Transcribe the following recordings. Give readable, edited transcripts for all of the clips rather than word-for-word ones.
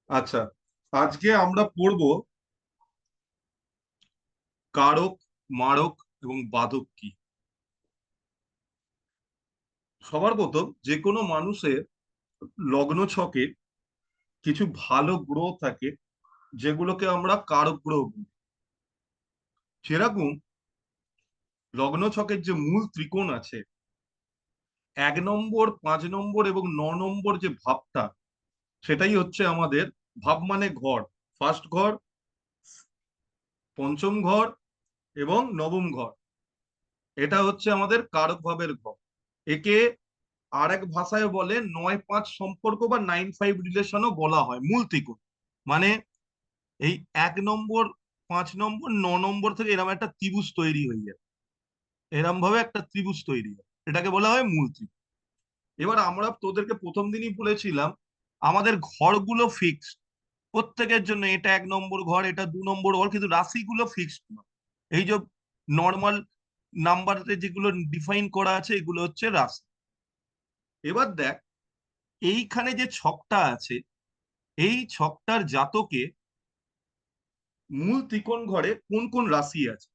আচ্ছা, আজকে আমরা পড়ব কারক, মারক এবং বাদক কি। সবার প্রথম, যে কোনো মানুষের লগ্ন ছকে কিছু ভালো গ্রহ থাকে যেগুলোকে আমরা কারক গ্রহ বলি। সেরকম লগ্ন ছকের যে মূল ত্রিকোণ আছে, 1 নম্বর, 5 নম্বর এবং 9 নম্বর যে ভাবটা, সেটাই হচ্ছে আমাদের ভাব মানে ঘর। ফার্স্ট ঘর, পঞ্চম ঘর এবং নবম ঘর, এটা হচ্ছে আমাদের কারক ভাবের ঘর। একে আরেক ভাষায় বলে 9-5 সম্পর্ক বা 9-5 রিলেশনও বলা হয়। মূল ত্রিকোণ মানে এই 1 নম্বর, 5 নম্বর, 9 নম্বর থেকে এরকম একটা ত্রিভুজ তৈরি হয়ে যায়। এরম ভাবে একটা ত্রিভুজ তৈরি হয়, এটাকে বলা হয় মূল ত্রিভুজ। এবার আমরা তোদেরকে প্রথম দিনই বলেছিলাম আমাদের ঘরগুলো ফিক্সড প্রত্যেকের জন্য। এটা 1 নম্বর ঘর, এটা 2 নম্বর ঘর, কিন্তু রাশিগুলো ফিক্সড না। এই যে নর্মাল নাম্বারে যেগুলো ডিফাইন করা আছে, এগুলো হচ্ছে রাশি। এবার দেখ, এইখানে যে ছকটা আছে, এই ছকটার জাতকে মূল ত্রিকোণ ঘরে কোন কোন রাশি আছে।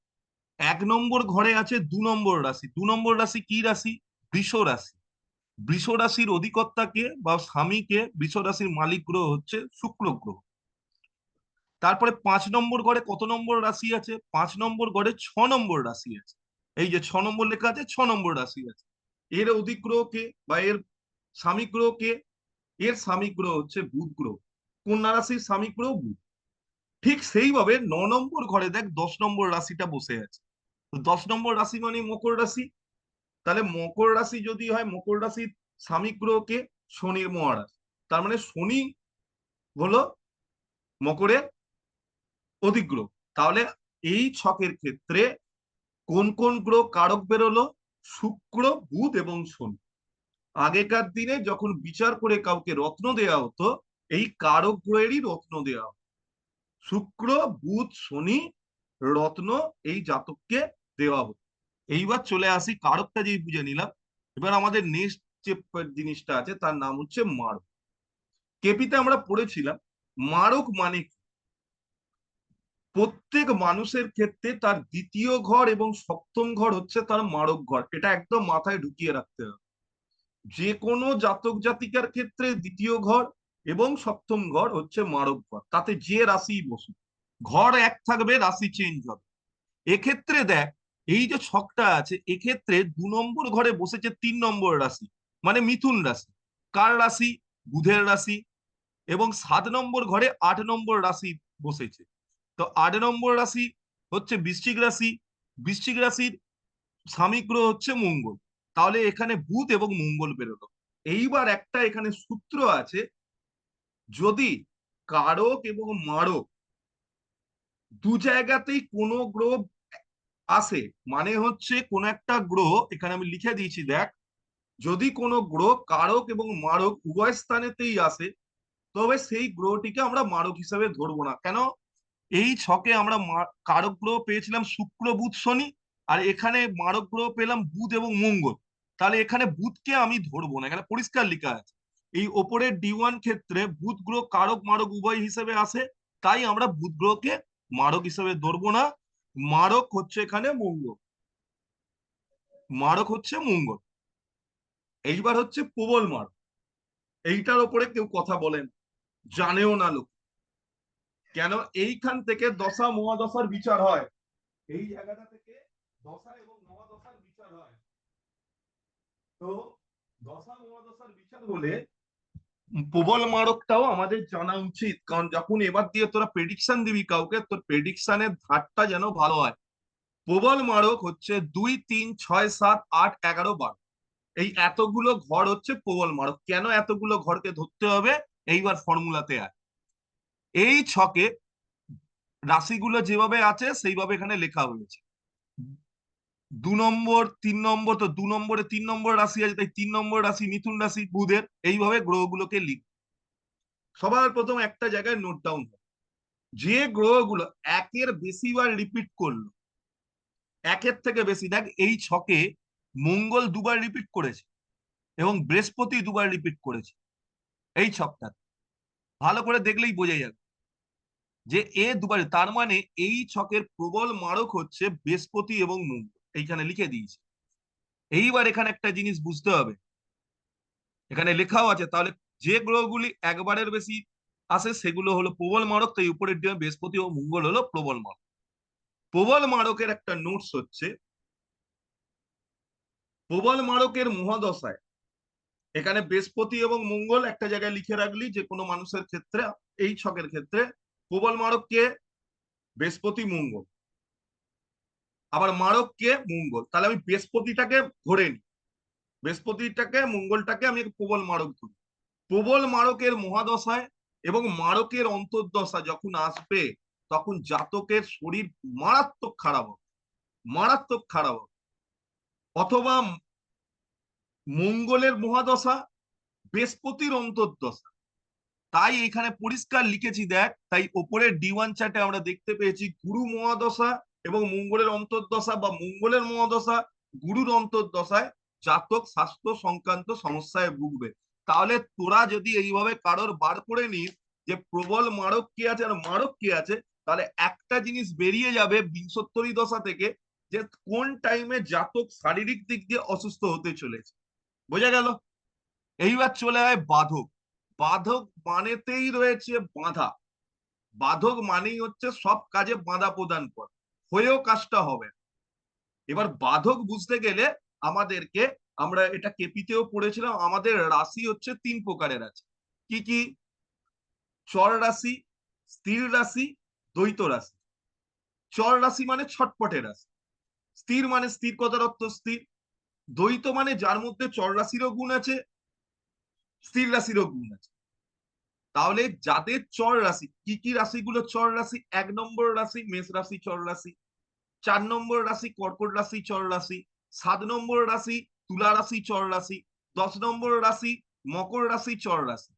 1 নম্বর ঘরে আছে 2 নম্বর রাশি। 2 নম্বর রাশি কি রাশি? বৃষ রাশি। বৃষ রাশির অধিকর্তাকে বা স্বামীকে, বৃষ রাশির মালিক গ্রহ হচ্ছে শুক্র গ্রহ। তারপরে 5 নম্বর ঘরে কত নম্বর রাশি আছে? 5 নম্বর ঘরে 6 নম্বর রাশি আছে। এই যে 6 নম্বর লেখা আছে, 6 নম্বর রাশি আছে। এর অধিগ্রহ কে বা এর স্বামী গ্রহ কে? এর স্বামী গ্রহ হচ্ছে বুধ গ্রহ। কন্যা রাশির স্বামী গ্রহ বুধ। ঠিক সেইভাবে 9 নম্বর ঘরে দেখ 10 নম্বর রাশিটা বসে আছে। তো 10 নম্বর রাশি মানে মকর রাশি। তাহলে মকর রাশি যদি হয়, মকর রাশির স্বামী গ্রহকে শনির মহারাজ। তার মানে শনি হলো মকরের অধিগ্রহ। তাহলে এই ছকের ক্ষেত্রে কোন কোন গ্রহ কারক বেরোলো? শুক্র, বুধ এবং শনি। আগেকার দিনে যখন বিচার করে কাউকে রত্ন দেওয়া হতো, এই কারক গ্রহেরই রত্ন দেওয়া হতো। শুক্র, বুধ, শনি রত্ন এই জাতককে দেওয়া হতো। এইবার চলে আসি, কারকটা যেই বুঝে নিলাম, এবার আমাদের নেক্সট যে জিনিসটা আছে তার নাম হচ্ছে মারক। কেপিতে আমরা পড়েছিলাম মারক মানে কি। প্রত্যেক মানুষের ক্ষেত্রে তার দ্বিতীয় ঘর এবং সপ্তম ঘর হচ্ছে তার মারক ঘর। এটা একদম মাথায় ঢুকিয়ে রাখতে হবে। যে কোনো জাতক জাতিকার ক্ষেত্রে দ্বিতীয় ঘর এবং সপ্তম ঘর হচ্ছে মারক ঘর, তাতে যে রাশি বসুক। ঘর এক থাকবে, রাশি চেঞ্জ হবে। এক্ষেত্রে দেখ, এই যে ছকটা আছে, এক্ষেত্রে 2 নম্বর ঘরে বসেছে 3 নম্বর রাশি, মানে মিথুন রাশি। কার রাশি? বুধের রাশি। এবং 7 নম্বর ঘরে 8 নম্বর রাশি বসেছে। তো 8 নম্বর রাশি হচ্ছে বৃশ্চিক রাশি। বৃশ্চিক রাশির স্বামী গ্রহ হচ্ছে মঙ্গল। তাহলে এখানে বুধ এবং মঙ্গল বেরোলো। এইবার একটা এখানে সূত্র আছে, যদি কারক এবং মারক দু জায়গাতেই কোনো গ্রহ আসে, মানে হচ্ছে কোন একটা গ্রহ, এখানে আমি লিখে দিয়েছি দেখ, যদি কোনো গ্রহ কারক এবং মারক উভয় স্থানেতেই আসে, তবে সেই গ্রহটিকে আমরা মারক হিসেবে ধরবো না। কেন? এই ছকে আমরা কারক গ্রহ পেয়েছিলাম শুক্র, বুধ, শনি, আর এখানে মারক গ্রহ পেলাম বুধ এবং মঙ্গল। তাহলে এখানে বুধকে আমি ধরবো না, এখানে পরিষ্কার লেখা আছে। এই ওপরের D1 ক্ষেত্রে বুধ গ্রহ কারক মারক উভয় হিসেবে আসে, তাই আমরা বুধ গ্রহকে মারক হিসেবে ধরবো না। মারক হচ্ছে এখানে মঙ্গল। মারক হচ্ছে মঙ্গল। এইবার হচ্ছে প্রবল মারক। এইটার ওপরে কেউ কথা বলেন, জানেও না লোক। কেন? এইখান থেকে দশা মহাদশার বিচার হয়। এই জায়গাটা থেকে দশা এবং মহাদশার বিচার হয়। তো দশা মহাদশার বিচার হলে প্রবল মারকটাও আমাদের জানা উচিত, কারণ যখন এবার দিয়ে তোরা প্রেডিকশন দিবি কাউকে, তোর প্রেডিকশনের ধারটা যেন ভালো হয়। প্রবল মারক হচ্ছে 2, 3, 6, 7, 8, 11, 12। এই এতগুলো ঘর হচ্ছে প্রবল মারক। কেন এতগুলো ঘরকে ধরতে হবে? এইবার ফর্মুলাতে আছে। এই ছকে রাশিগুলো যেভাবে আছে সেইভাবে এখানে লেখা হয়েছে। 2 নম্বর, 3 নম্বর, তো 2 নম্বরে 3 নম্বর রাশি আছে, তাই 3 নম্বর রাশি মিথুন রাশি বুধের। এইভাবে গ্রহগুলোকে লিখ। সবার প্রথম একটা জায়গায় নোট ডাউন, যে গ্রহগুলো একের বেশি বার রিপিট করলো, একের থেকে বেশি, দেখ এই ছকে মঙ্গল 2 বার রিপিট করেছে এবং বৃহস্পতি 2 বার রিপিট করেছে এই ছকটা। ভালো করে দেখলেই বোঝা যাবে যে এ দুবার, তার মানে এই ছকের প্রবল মারক হচ্ছে বৃহস্পতি এবং মঙ্গল, এইখানে লিখে দিয়েছি। এইবার এখানে একটা জিনিস বুঝতে হবে, এখানে লেখাও আছে, তাহলে যে গ্রহগুলি একবারের বেশি আসে সেগুলো হলো প্রবল মারক, তাই উপরের দিকে বৃহস্পতি ও মঙ্গল হলো প্রবল মারক। প্রবল মারকের একটা নোটস হচ্ছে, প্রবল মারকের মহাদশায় এখানে বৃহস্পতি এবং মঙ্গল একটা জায়গায় লিখে রাখলি যে কোনো মানুষের ক্ষেত্রে, এই ছকের ক্ষেত্রে প্রবল মারক কে? বৃহস্পতি মঙ্গল। আবার মারক কে? মঙ্গল। তাহলে আমি বৃহস্পতিটাকে ধরে নিই, বৃহস্পতিটাকে মঙ্গলটাকে আমি প্রবল মারক ধরি। প্রবল মারকের মহাদশায় এবং মারকের অন্তর্দশা যখন আসবে, তখন জাতকের শরীর মারাত্মক খারাপ হবে, মারাত্মক খারাপ হবে। অথবা মঙ্গলের মহাদশা, বৃহস্পতির অন্তর্দশা। তাই এখানে পরিষ্কার লিখেছি দেখ, তাই ওপরের D1 চার্টে আমরা দেখতে পেয়েছি গুরু মহাদশা এবং মঙ্গলের অন্তর্দশা বা মঙ্গলের মহাদশা গুরুর অন্তর্দশায় জাতক স্বাস্থ্য সংক্রান্ত সমস্যায় ভুগবে। তাহলে তোরা যদি এইভাবে কারোর বার করে নিস যে প্রবল মারক কি আছে আর মারক কি আছে, তাহলে একটা জিনিস বেরিয়ে যাবে বিংশোত্তরী দশা থেকে, যে কোন টাইমে জাতক শারীরিক দিক দিয়ে অসুস্থ হতে চলেছে। বোঝা গেল? এইবার চলে হয় বাধক। বাধক মানেতেই রয়েছে বাধা, বাধক মানেই হচ্ছে সব কাজে বাধা প্রদান করে, হয়েও কাজটা হবে। এবার বাধক বুঝতে গেলে আমাদেরকে, আমরা এটা কেপিতেও পড়েছিলাম, আমাদের রাশি হচ্ছে 3 প্রকারের আছে। কি কি? চর রাশি, স্থির রাশি, দ্বৈত রাশি। চর রাশি মানে ছটপটে রাশি, স্থির মানে স্থির, কথার অর্থ স্থির। দ্বৈত মানে যার মধ্যে চর রাশিরও গুণ আছে, স্থির রাশিরও গুণ আছে। তাহলে যাদের চর রাশি, কি কি রাশিগুলো চর রাশি? 1 নম্বর রাশি মেষ রাশি চর রাশি, 4 নম্বর রাশি কর্কট রাশি চর রাশি, 7 নম্বর রাশি তুলা রাশি চর রাশি, 10 নম্বর রাশি মকর রাশি চর রাশি।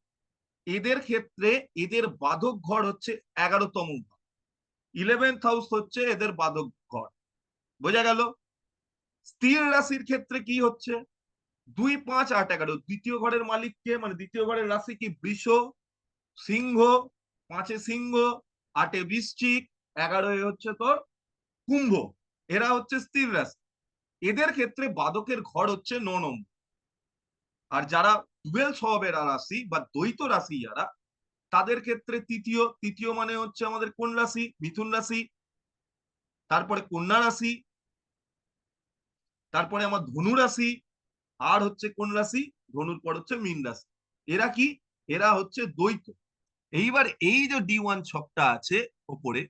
এদের ক্ষেত্রে এদের বাধক ঘর হচ্ছে 11তম ঘর, 11th হাউস হচ্ছে এদের বাধক ঘর। বোঝা গেল? স্থির রাশির ক্ষেত্রে কি হচ্ছে? 2, 5, 8, 11 দ্বিতীয় ঘরের মালিককে, মানে দ্বিতীয় ঘরের রাশি কি? বৃষ, সিংহ, 5-এ সিংহ, 8-এ বৃশ্চিক, 11-এ হচ্ছে তোর কুম্ভ। এরা হচ্ছে স্থির রাশি। এদের ক্ষেত্রে বাদকের ঘর হচ্ছে 9 নম্বর। আর যারা ডুয়েল স্বভাবের রাশি বা দ্বৈত রাশি যারা, তাদের ক্ষেত্রে তৃতীয়, তৃতীয় মানে হচ্ছে আমাদের কোন রাশি? মিথুন রাশি, তারপরে কন্যা রাশি, তারপরে আমার ধনু রাশি, আর হচ্ছে কোন রাশি? ধনুর পর হচ্ছে মীন রাশি। এরা কি? এরা হচ্ছে দ্বৈত। এইবার এই যে D1 ছকটা আছে ওপরে,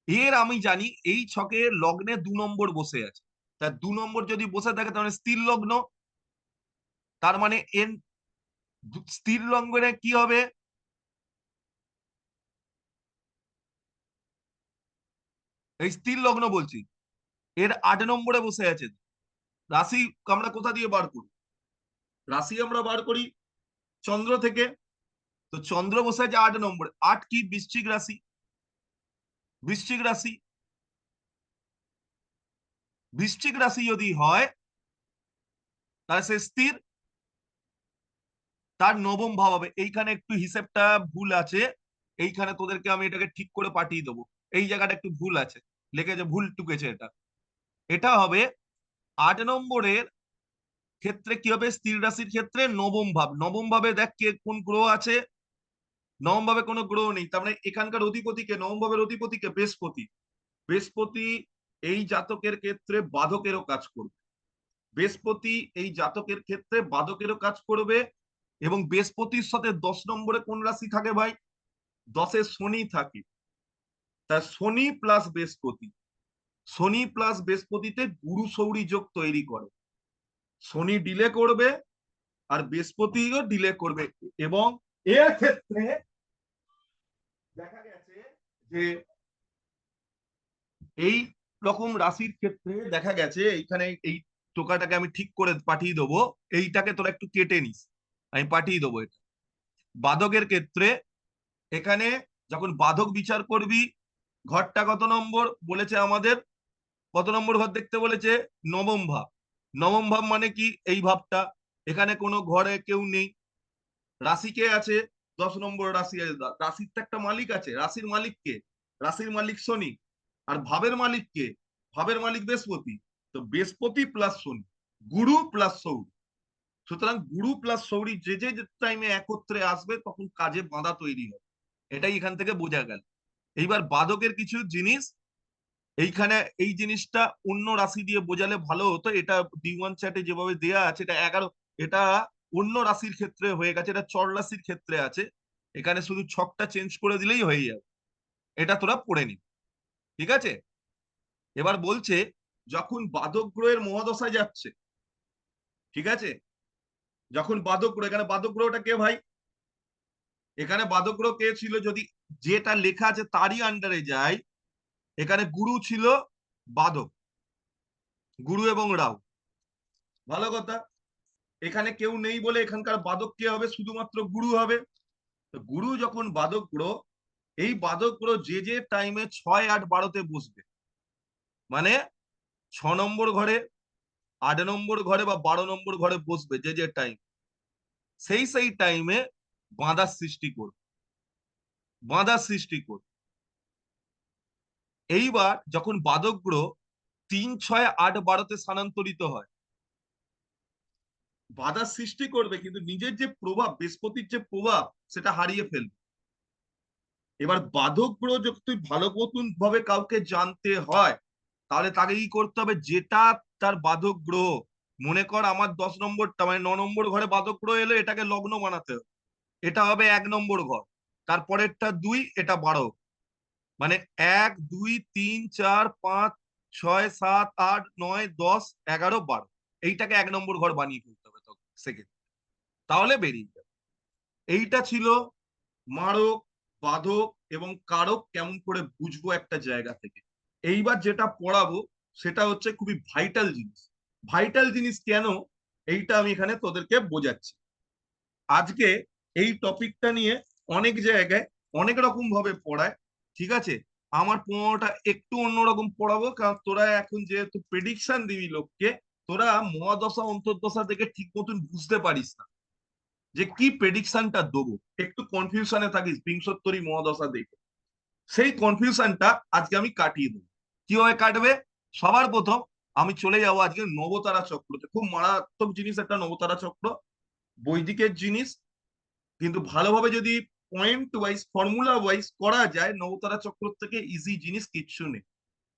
এর আমি জানি এই ছকে লগ্নে 2 নম্বর বসে আছে। তা 2 নম্বর যদি বসে থাকে তাহলে স্থির লগ্ন। তার মানে এর স্থির লগ্নে কি হবে? এই স্থির লগ্ন বলছি, এর 8 নম্বরে বসে আছে। রাশি আমরা কোথা দিয়ে বার করি? রাশি আমরা বার করি চন্দ্র থেকে। তো চন্দ্র বসে আছে 8 নম্বরে। 8 কি? বৃশ্চিক রাশি, বৃশ্চিক রাশি। বৃশ্চিক রাশি যদি হয় তাহলে সে স্থির, তার নবম ভাব হবে। এইখানে একটু হিসেবটা ভুল আছে, এইখানে তোদেরকে আমি এটাকে ঠিক করে পাঠিয়ে দেবো। এই জায়গাটা একটু ভুল আছে, লিখেছে, ভুল টুকেছে। এটা এটা হবে 8 নম্বরের ক্ষেত্রে কি হবে? স্থির রাশির ক্ষেত্রে নবম ভাব। নবম ভাবে দেখ কে কোন গ্রহ আছে? নবম ভাবে কোনো গ্রহ নেই, তার মানে এখানকার অধিপতিকে, নবম ভাবের অধিপতিকে বৃহস্পতি। বৃহস্পতি এই জাতকের ক্ষেত্রে বাধকেরও কাজ করবে। বৃহস্পতি এই জাতকের ক্ষেত্রে বাধকেরও কাজ করবে। এবং বৃহস্পতির সাথে 10 নম্বরে কোন রাশি থাকে ভাই? 10-এ শনি থাকে। তা শনি প্লাস বৃহস্পতি, শনি প্লাস বৃহস্পতিতে গুরু সৌরী যোগ তৈরি করে। শনি ডিলে করবে আর বৃহস্পতিও ডিলে করবে। এবং এর ক্ষেত্রে দেখা গেছে যে এই রকম রাশির ক্ষেত্রে দেখা গেছে, এইখানে এই টোকাটাকে আমি ঠিক করে পাঠিয়ে দেবো, এইটাকে তোরা একটু কেটে নিস, আমি পাঠিয়ে দেবো এটা। বাধকের ক্ষেত্রে এখানে যখন বাধক বিচার করবি, ঘরটা কত নম্বর বলেছে আমাদের? কত নম্বর ঘর দেখতে বলেছে? নবম ভাব। নবম ভাব মানে কি? এই ভাবটা। এখানে কোনো ঘরে কেউ নেই, রাশি কে আছে? 10 নম্বর রাশি আছে, রাশির তো একটা মালিক আছে, রাশির মালিক কে? রাশির মালিক শনি। আর ভাবের মালিক কে? ভাবের মালিক বৃহস্পতি। তো বৃহস্পতি প্লাস শনি, গুরু প্লাস সৌর। সুতরাং গুরু প্লাস সৌরি যে যে টাইমে একত্রে আসবে তখন কাজে বাধা তৈরি হবে, এটাই এখান থেকে বোঝা গেল। এইবার বাদকের কিছু জিনিস এইখানে, এই জিনিসটা অন্য রাশি দিয়ে বোঝালে ভালো হতো। এটা D1 চ্যাটে যেভাবে দেয়া আছে এটা 11, এটা অন্য রাশির ক্ষেত্রে হয়ে গেছে, এটা চর রাশির ক্ষেত্রে আছে। এখানে শুধু ছকটা চেঞ্জ করে দিলেই হয়ে যাবে। এটা তোরা পড়ে নি, ঠিক আছে? এবার বলছে যখন বাদক গ্রহের মহাদশায় যাচ্ছে, ঠিক আছে, যখন বাদক গ্রহ, এখানে বাদক গ্রহটা কে ভাই? এখানে বাদক গ্রহ কে ছিল? যদি যেটা লেখা আছে তারই আন্ডারে যায়, এখানে গুরু ছিল বাদক, গুরু এবং রাহু। ভালো কথা, এখানে কেউ নেই বলে এখানকার বাদক কে হবে? শুধুমাত্র গুরু হবে। তো গুরু যখন বাদক গ্রহ, এই বাদক গ্রহ যে যে টাইমে 6, 8, 12-তে বসবে, মানে 6 নম্বর ঘরে, 8 নম্বর ঘরে বা 12 নম্বর ঘরে বসবে যে যে টাইম, সেই সেই টাইমে বাধার সৃষ্টি করবে, বাধার সৃষ্টি করবে। এইবার যখন বাদক গ্রহ 3, 6, 8, 12-তে স্থানান্তরিত হয়, বাধার সৃষ্টি করবে কিন্তু নিজের যে প্রভাব, বৃহস্পতির যে প্রভাব, সেটা হারিয়ে ফেলবে। এবার বাধক গ্রহ যদি তুই ভালো মতন ভাবে কাউকে জানতে হয়, তাহলে তাকে কি করতে হবে? যেটা তার বাধক গ্রহ, মনে কর আমার 10 নম্বরটা মানে 9 নম্বর ঘরে বাধক গ্রহ এলো, এটাকে লগ্ন বানাতে হবে। এটা হবে 1 নম্বর ঘর, তারপরেরটা 2, এটা 12, মানে 1, 2, 3, 4, 5, 6, 7, 8, 9, 10, 11, 12, এইটাকে 1 নম্বর ঘর বানিয়ে ফেলতে হবে তখন সেকেন্ড, তাহলে বেরিয়ে যাবে। এইটা ছিল মারক, বাধক এবং কারক কেমন করে বুঝবো একটা জায়গা থেকে। এইবার যেটা পড়াবো সেটা হচ্ছে খুবই ভাইটাল জিনিস। ভাইটাল জিনিস কেন, এইটা আমি এখানে তোদেরকে বোঝাচ্ছি। আজকে এই টপিকটা নিয়ে অনেক জায়গায় অনেক রকম ভাবে পড়ায়, ঠিক আছে? আমার পড়ানোটা একটু অন্যরকম পড়াবো, কারণ তোরা এখন যেহেতু প্রেডিকশন দিবি লোককে, তোরা মহাদশা অন্তর্দশা থেকে ঠিক মতন বুঝতে পারিস না যে কি প্রেডিকশনটা দেবো, একটু কনফিউশনে থাকিস বিংশোত্তরী মহাদশা দেখে। সেই কনফিউশনটা আজকে আমি কাটিয়ে দেবো। কিভাবে কাটবে? সবার প্রথম আমি চলে যাবো আজকে নবতারা চক্রতে। খুব মারাত্মক জিনিস একটা নবতারা চক্র, বৈদিকের জিনিস, কিন্তু ভালোভাবে যদি পয়েন্ট ওয়াইজ ফর্মুলা ওয়াইজ করা যায়, নবতারা চক্র থেকে ইজি জিনিস কিচ্ছু নেই।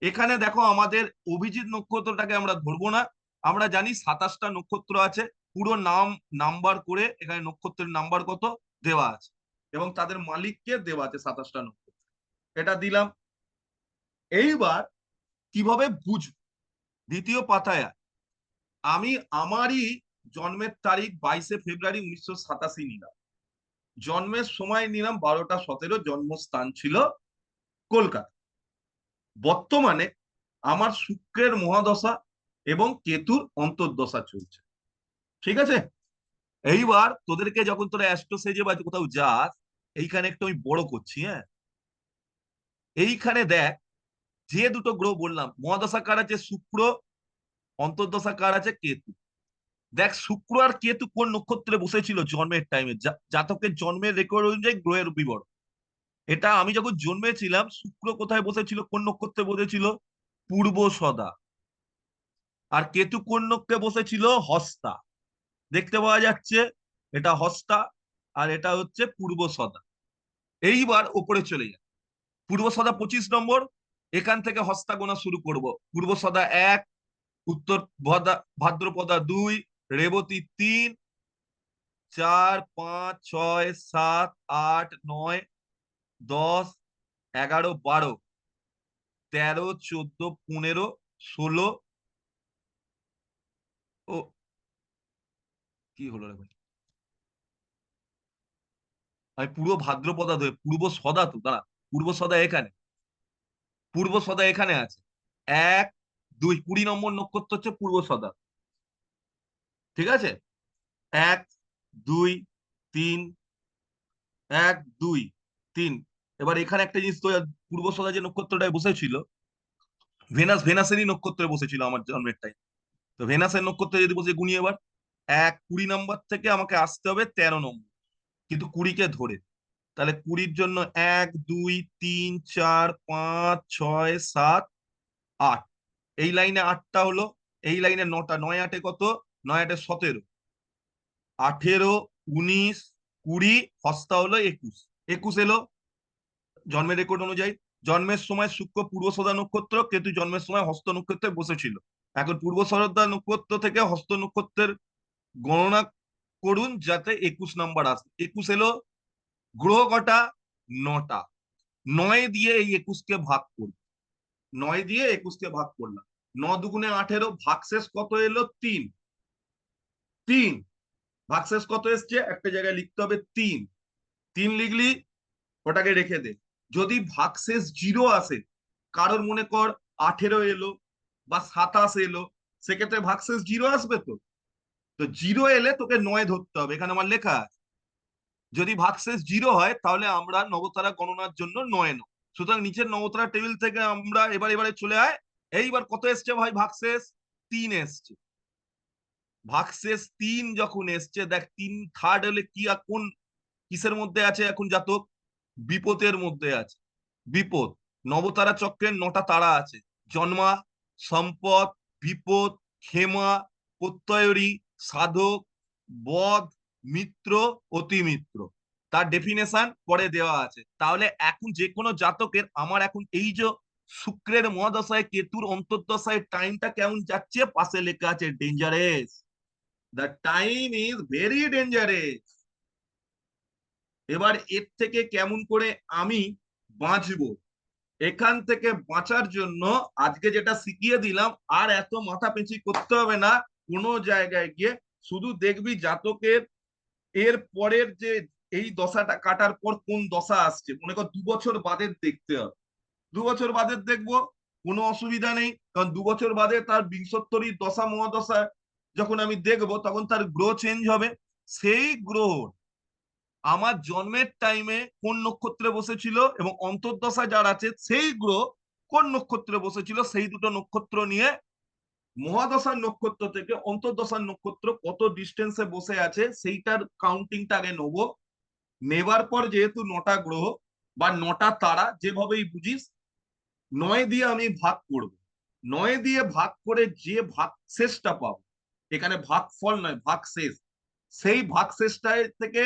এখানে দেখো আমাদের অভিজিৎ নক্ষত্রটাকে আমরা ধরবো না, আমরা জানি 27টা নক্ষত্র আছে, পুরো নাম নাম্বার করে এখানে নক্ষত্রের নাম্বার কত দেওয়া আছে এবং তাদের মালিককে দেওয়া আছে 27টা নক্ষত্র, এটা দিলাম। এইবার কিভাবে বুঝবো? দ্বিতীয় পাতায় আমি আমারই জন্মের তারিখ 22শে ফেব্রুয়ারি 1987 নিলাম, জন্মের সময় নিলাম 12টা 17, জন্মস্থান ছিল কলকাতা। বর্তমানে আমার শুক্রের মহাদশা এবং কেতুর অন্তর্দশা চলছে, ঠিক আছে? এইবার তোদেরকে যখন তোরা অ্যাস্ট্রো সেজে বা কোথাও যাস, এইখানে একটু আমি বড় করছি, হ্যাঁ? এইখানে দেখ, যে দুটো গ্রহ বললাম মহাদশা কার আছে? শুক্র। অন্তর্দশা কার আছে? কেতু। দেখ শুক্র আর কেতু কোন নক্ষত্রে বসেছিল জন্মের টাইমে, জাতকের জন্মের রেকর্ড অনুযায়ী গ্রহের বিবরণ। এটা আমি যখন জন্মেছিলাম শুক্র কোথায় বসেছিল, কোন নক্ষত্রে বসেছিল? পূর্ব সদা। আর কেতু কোন নক্ষত্রে বসেছিল? হস্তা। দেখতে পাওয়া যাচ্ছে, এটা হস্তা আর এটা হচ্ছে পূর্ব সদা। এইবার ওপরে চলে যায়, পূর্ব সদা 25 নম্বর, এখান থেকে হস্তা গোনা শুরু করব। পূর্ব সদা 1, উত্তর ভাদ্রপদা 2, রেবতী 3, 4, 5, 6, 7, 8, 9, 10, 11, 12, 13, 14, 15, 16। ও কি হলো রে ভাই? আমি পুরো ভাদ্রপদা ধরে পূর্ব সদা, তো দাঁড়া, পূর্ব সদা এখানে, পূর্ব সদা এখানে আছে। 1, 2, 20 নম্বর নক্ষত্র হচ্ছে পূর্ব সদা, ঠিক আছে? 1, 2, 3, 1, 2, 3। এবার এখানে একটা জিনিস তো, পূর্ব সদা যে নক্ষত্রটায় বসেছিল, ভেনাস, ভেনাসেরই নক্ষত্রে বসেছিল আমার জন্মের টাইম। তো ভেনাসের নক্ষত্রে যদি বসে গুনি এবার, 1, 20 নম্বর থেকে আমাকে আসতে হবে 13 নম্বর, কিন্তু 20-কে ধরে। তাহলে 20-র জন্য 1 2 3 4 5 6 7 8, এই লাইনে 8টা হলো, এই লাইনে 9টা, 9 8 কত, 9 8 17, 18 19 20, হস্তা হলো 21, 21 এলো জন্মের রেকর্ড অনুযায়ী। জন্মের সময় শুক্র পূর্বশোদা নক্ষত্র, কেতু জন্মের সময় হস্ত নক্ষত্রে বসেছিল। এখন পূর্বশোদা নক্ষত্র থেকে হস্ত নক্ষত্রের গণনা করুন যাতে 21 নাম্বার আসে। 21 এলো, গ্রহ কটা, 9টা, 9 দিয়ে এই 21কে ভাগ করি, 9 দিয়ে 21কে ভাগ করলাম, 9 দুগুণে 18, ভাগশেষ কত এলো, 3, 3 ভাগশেষ কত এসছে, একটা জায়গায় লিখতে হবে 3, 3 লিখলি, ওটাকে রেখে দে। যদি ভাগশেষ 0 আসে, কারোর মনে কর 18 এলো বা 27 এলো, সেক্ষেত্রে ভাগশেষ 0 আসবে তো। তো 0 এলে তোকে 9 ধরতে হবে, এখানে আমার লেখা আছে। যদি ভাগশেষ 0 হয় তাহলে আমরা নবতারা গণনার জন্য 9 নয়। সুতরাং নিচের নবতারা টেবিল থেকে আমরা এবারে চলে আয়। এইবার কত এসছে ভাই, ভাগশেষ 3 এসছে। ভাগশেষ 3 যখন এসছে, দেখ 3 থার্ড হলে কি আর কোন কিসের মধ্যে আছে এখন জাতক, বিপদের মধ্যে আছে। বিপদ, নবতারা চক্রের 9টা তারা আছে, জন্মা, সম্পদ, বিপদ, ক্ষেমা, প্রত্যয়রী, সাধক, বধ, মিত্র, অতিমিত্র। তার ডেফিনেশন পরে দেওয়া আছে। তাহলে এখন যে কোনো জাতকের, আমার এখন এই যে শুক্রের মহাদশায় কেতুর অন্তর্দশায় টাইমটা কেমন যাচ্ছে, পাশে লেখা আছে dangerous, the time is very dangerous. এবার এর থেকে কেমন করে আমি বাঁচবো, এখান থেকে বাঁচার জন্য আজকে যেটা শিখিয়ে দিলাম, আর এত মাথা পেঁচি করতে হবে না কোনো জায়গায় গিয়ে। শুধু দেখবি জাতকের এর পরের যে এই দশাটা কাটার পর কোন দশা আসছে, মনে কর 2 বছর বাদে দেখতে হবে, 2 বছর বাদে দেখবো, কোনো অসুবিধা নেই। কারণ 2 বছর বাদে তার বিংশোত্তরী দশা মহাদশা যখন আমি দেখবো, তখন তার গ্রহ চেঞ্জ হবে। সেই গ্রহ আমার জন্মের টাইমে কোন নক্ষত্রে বসেছিল এবং অন্তর্দশা যার আছে সেই গ্রহ কোন নক্ষত্রে বসেছিল, সেই দুটো নক্ষত্র নিয়ে মহাদশার নক্ষত্র থেকে অন্তর্দশার নক্ষত্র কত ডিস্টেন্সে বসে আছে সেইটার কাউন্টিংটা আগে নেবো। নেবার পর যেহেতু 9টা গ্রহ বা 9টা তারা, যেভাবেই বুঝিস, 9 দিয়ে আমি ভাগ করব, 9 দিয়ে ভাগ করে যে ভাগ শেষটা পাবো, এখানে ভাগ ফল নয় ভাগ শেষ, সেই ভাগ শেষটা থেকে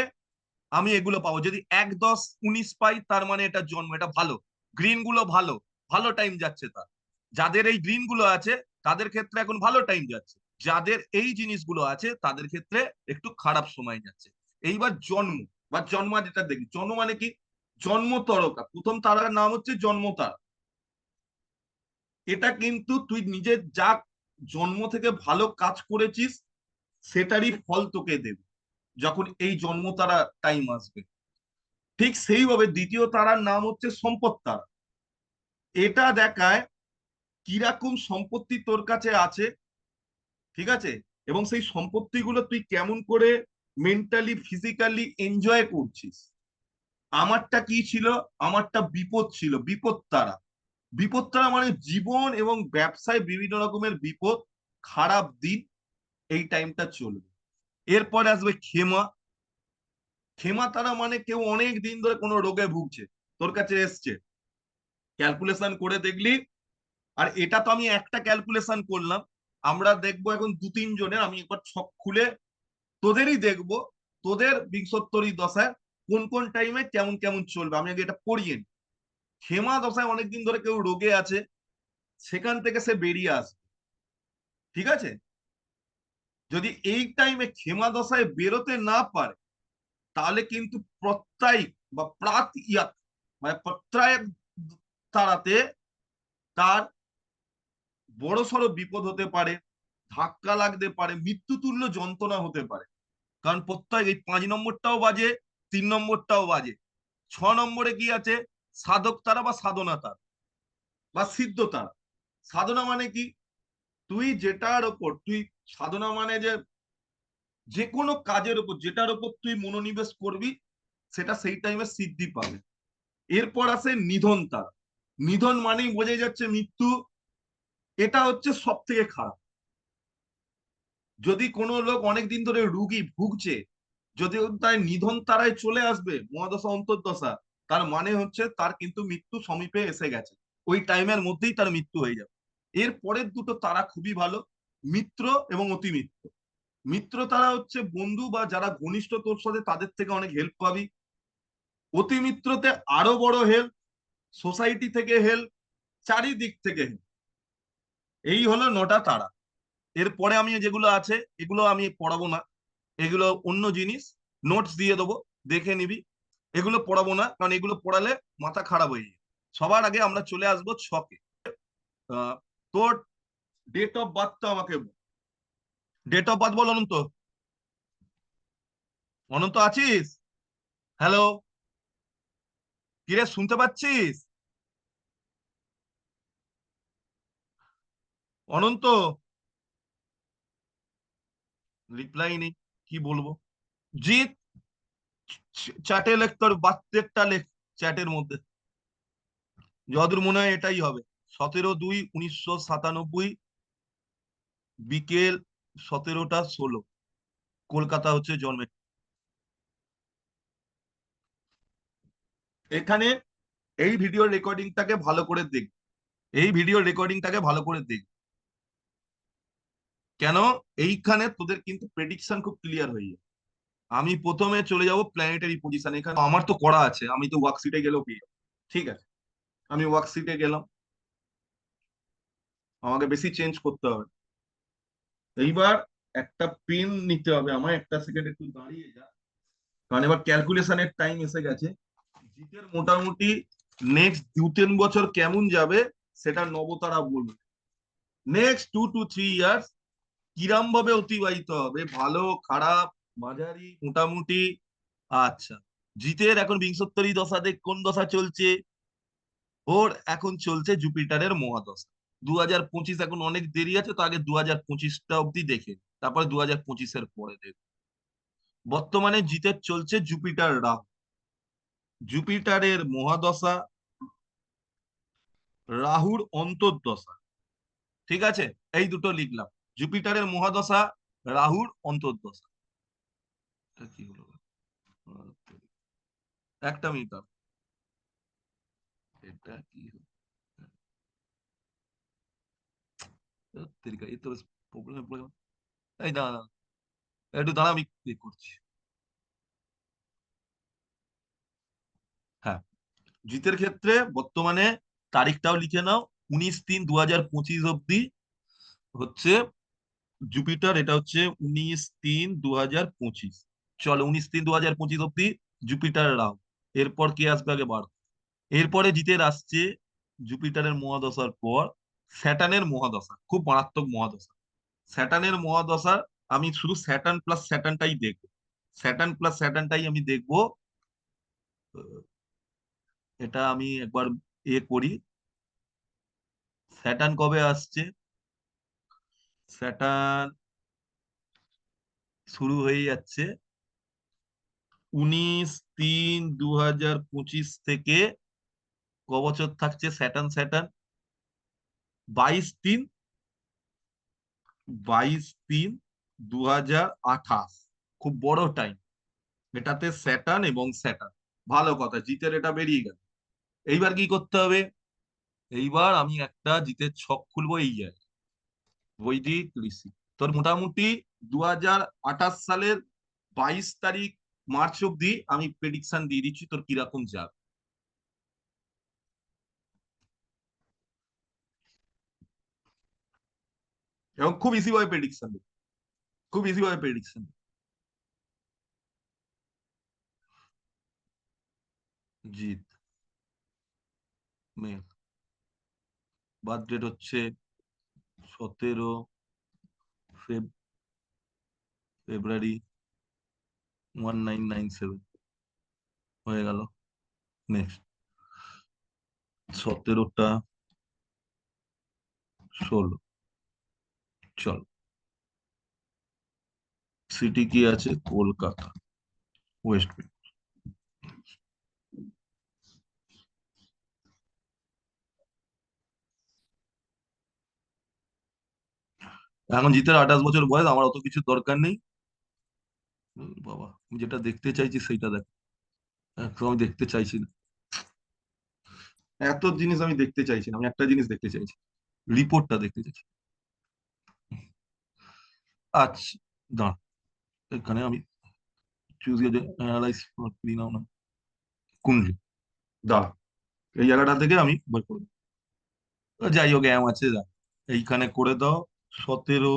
আমি এগুলো পাবো। যদি 1 10 19 পাই, তার মানে এটা জন্ম, এটা ভালো, গ্রিন গুলো ভালো, ভালো টাইম যাচ্ছে তার। যাদের এই গ্রিন গুলো আছে তাদের ক্ষেত্রে এখন ভালো টাইম যাচ্ছে, যাদের এই জিনিসগুলো আছে তাদের ক্ষেত্রে একটু খারাপ সময় যাচ্ছে। এইবার জন্ম বা জন্মা যেটা দেখি, জন্ম মানে কি, জন্ম তারকা, প্রথম তারার নাম হচ্ছে জন্ম তারা। এটা কিন্তু তুই নিজের যা জন্ম থেকে ভালো কাজ করেছিস সেটারই ফল তোকে দেবে যখন এই জন্ম তারা টাইম আসবে। ঠিক সেইভাবে দ্বিতীয় তারার নাম হচ্ছে সম্পদ তারা। এটা দেখায় কিরকম সম্পত্তি তোর কাছে আছে, ঠিক আছে, এবং সেই সম্পত্তিগুলো তুই কেমন করে মেন্টালি ফিজিক্যালি এনজয় করছিস। আমারটা কি ছিল, আমারটা বিপদ ছিল, বিপদ তারা। বিপদ তারা মানে জীবন এবং ব্যবসায় বিভিন্ন রকমের বিপদ, খারাপ দিন, এই টাইমটা চলবে। এরপরে আসবে ক্ষেমা। ক্ষেমা তারা মানে কেউ অনেক দিন ধরে কোনো রোগে ভুগছে, তোর কাছে এসছে, ক্যালকুলেশন করে দেখলি, আর এটা তো আমি একটা ক্যালকুলেশন করলাম, আমরা দেখবো এখন 2 3 জনের, আমি একবার ছক খুলে তোদেরই দেখবো, তোদের বিংশোত্তরী দশায় কোন কোন টাইমে কেমন কেমন চলবে, আমি আগে এটা পড়িয়ে নিই। ক্ষেমা দশায় অনেকদিন ধরে কেউ রোগে আছে, সেখান থেকে সে বেরিয়ে আসবে, ঠিক আছে। যদি এই টাইমে ক্ষেমা দশায় বেরোতে না পারে, তাহলে কিন্তু প্রত্যায়িক বা প্রাত ইয়াক, মানে প্রত্যায়ক তারাতে তার বড়সড় বিপদ হতে পারে, ধাক্কা লাগতে পারে, মৃত্যুতুল্য যন্ত্রণা হতে পারে। কারণ প্রত্যয় এই 5 নম্বরটাও বাজে, 3 নম্বরটাও বাজে। 6 নম্বরে কি আছে, সাধক তারা বা সাধনা তারা বা সিদ্ধ তারা। সাধনা মানে কি, তুই যেটার ওপর তুই, সাধনা মানে যে যে কোনো কাজের উপর যেটার উপর তুই মনোনিবেশ করবি সেটা সেই টাইমে সিদ্ধি পাবে। এরপর আসে নিধন তারা। নিধন মানেই বোঝাই যাচ্ছে মৃত্যু। এটা হচ্ছে সব থেকে খারাপ। যদি কোনো লোক অনেকদিন ধরে রুগী ভুগছে, যদি তার নিধন তারায় চলে আসবে মহাদশা অন্তর্দশা, তার মানে হচ্ছে তার কিন্তু মৃত্যু সমীপে এসে গেছে, ওই টাইমের মধ্যেই তার মৃত্যু হয়ে যাবে। এর পরের দুটো তারা খুবই ভালো, মিত্র এবং অতিমিত্র। মিত্র তারা হচ্ছে বন্ধু বা যারা ঘনিষ্ঠ তোর সাথে, তাদের থেকে অনেক হেল্প পাবি। অতিমিত্রতে আরো বড় হেল্প, সোসাইটি থেকে হেল্প, চারিদিক থেকে help। এই হলো নটা তারা। এরপরে আমি যেগুলো আছে এগুলো আমি পড়াবো না, এগুলো অন্য জিনিস, নোটস দিয়ে দেবো, দেখে নিবি। এগুলো পড়াবো না, কারণ এগুলো পড়ালে মাথা খারাপ হয়ে যায়। সবার আগে আমরা চলে আসবো ছকে। আহ, তোর ডেট অফ বার্থটা আমাকে বল। ডেট অফ বার্থ বল অনন্ত। অনন্ত আছিস? হ্যালো, কিরে শুনতে পাচ্ছিস? অনন্ত, রিপ্লাই নেই, কি বলবো। জিৎ, চ্যাটে লেখ, তোর বার্থডেটটা লেখ চ্যাটের মধ্যে। যতদূর মনে হয় এটাই হবে, 17/2/1997, বিকেল 17টা 16, কলকাতা হচ্ছে জন্মে। এখানে এই ভিডিও রেকর্ডিংটাকে ভালো করে দেখ, এই ভিডিও রেকর্ডিংটাকে ভালো করে দেখ। কেন? এইখানে তোদের কিন্তু প্রেডিকশন খুব ক্লিয়ার হয়ে যায়। আমি প্রথমে চলে যাব প্ল্যানেটারি পজিশন, এখানে আমার তো করা আছে, আমি তো ওয়ার্কশিটে গেলেও পেয়ে যাবো। ঠিক আছে, আমি ওয়ার্কশিটে গেলাম, আমাকে বেশি চেঞ্জ করতে হবে। এইবার একটা পেন নিতে হবে আমার, একটা সেকেন্ড একটু দাঁড়িয়ে যা, কারণ এবার ক্যালকুলেশনের টাইম এসে গেছে। জিতের মোটামুটি নেক্সট 2-3 বছর কেমন যাবে সেটা নবতারা বলবে। নেক্সট 2 to 3 ইয়ার্স কিরাম ভাবে অতিবাহিত হবে, ভালো খারাপ মাঝারি মোটামুটি। আচ্ছা, জিতের এখন বিংশোত্তরী দশা, দেখ কোন দশা চলছে। ওর এখন চলছে জুপিটারের মহাদশা। 2025 এখন অনেক দেরি আছে, তো আগে 2025টা অব্দি দেখে, তারপরে 2025-এর পরে দেখ। বর্তমানে জিতের চলছে জুপিটার রাহু, জুপিটারের মহাদশা, রাহুর অন্তর্দশা। ঠিক আছে, এই দুটো লিখলাম, জুপিটারের মহাদশা, রাহুর অন্তর্দশা। এটা কি হলো? একটা মিনিট, এটা কি হলো? এই তো প্রবলেমে পড়ে গেলাম। এই দাঁড়া দাঁড়া, একটু দাঁড়া, আমি click করছি। হ্যাঁ, জিতের ক্ষেত্রে বর্তমানে তারিখটাও লিখে নাও, 19-3-2025 অব্দি হচ্ছে জুপিটার, এটা হচ্ছে 19-3-2025। চলো, 19-3-2025 অব্দি জুপিটার রাহু। এরপর কে আসবে আগে বার। এরপরে জিতের আসছে জুপিটারের মহাদশার পর স্যাটার্নের মহাদশা, খুব মারাত্মক মহাদশা। স্যাটার্নের মহাদশা, আমি শুধু স্যাটার্ন প্লাস স্যাটার্নটাই দেখবো, স্যাটার্ন প্লাস স্যাটার্নটাই আমি দেখবো। এটা আমি একবার করি। স্যাটার্ন কবে আসছে? স্যাটার্ন শুরু হয়ে যাচ্ছে 19-3-2025 থেকে। ক বছর থাকছে স্যাটার্ন? স্যাটার্ন 22-3, 22-3-2028, খুব বড় টাইম। এটাতে স্যাটার্ন এবং স্যাটার্ন, ভালো কথা, জিতের এটা বেরিয়ে গেল। এইবার কি করতে হবে? এইবার আমি একটা জিতের ছক খুলবো এই জায়গায়, বৈদিক ঋষি। তোর মোটামুটি 2028 সালের 22 তারিখ মার্চ অব্দি আমি প্রেডিকশন দিয়ে দিচ্ছি তোর কিরকম যাবে। এবং খুব ইজি ভাবে প্রেডিকশন দেবে, খুব ইজি ভাবে প্রেডিকশন। জিত, মেল, বার্থ ডেট হচ্ছে 17 ফেব্রুয়ারি 1997। হয়ে গেল। নেক্সট, 17টা 16। চল, সিটি কি আছে? কলকাতা, ওয়েস্ট বেঙ্গল। এখন জিতের 28 বছর বয়স, আমার অত কিছু দরকার নেই। বাবা, আমি যেটা দেখতে চাইছি সেইটা দেখ, একদম আমি দেখতে চাইছি না। এত জিনিস আমি দেখতে চাইছি না, আমি একটা জিনিস দেখতে চাইছি, রিপোর্টটা দেখতে চাইছি। আচ্ছা, দাঁড়া, এখানে আমি চুজ অ্যানালাইজ কুণ্ডলী, দাঁড়া, এই জায়গাটা থেকে আমি বের করবো। যাই হোক, এম আছে, যা এইখানে করে দাও। 17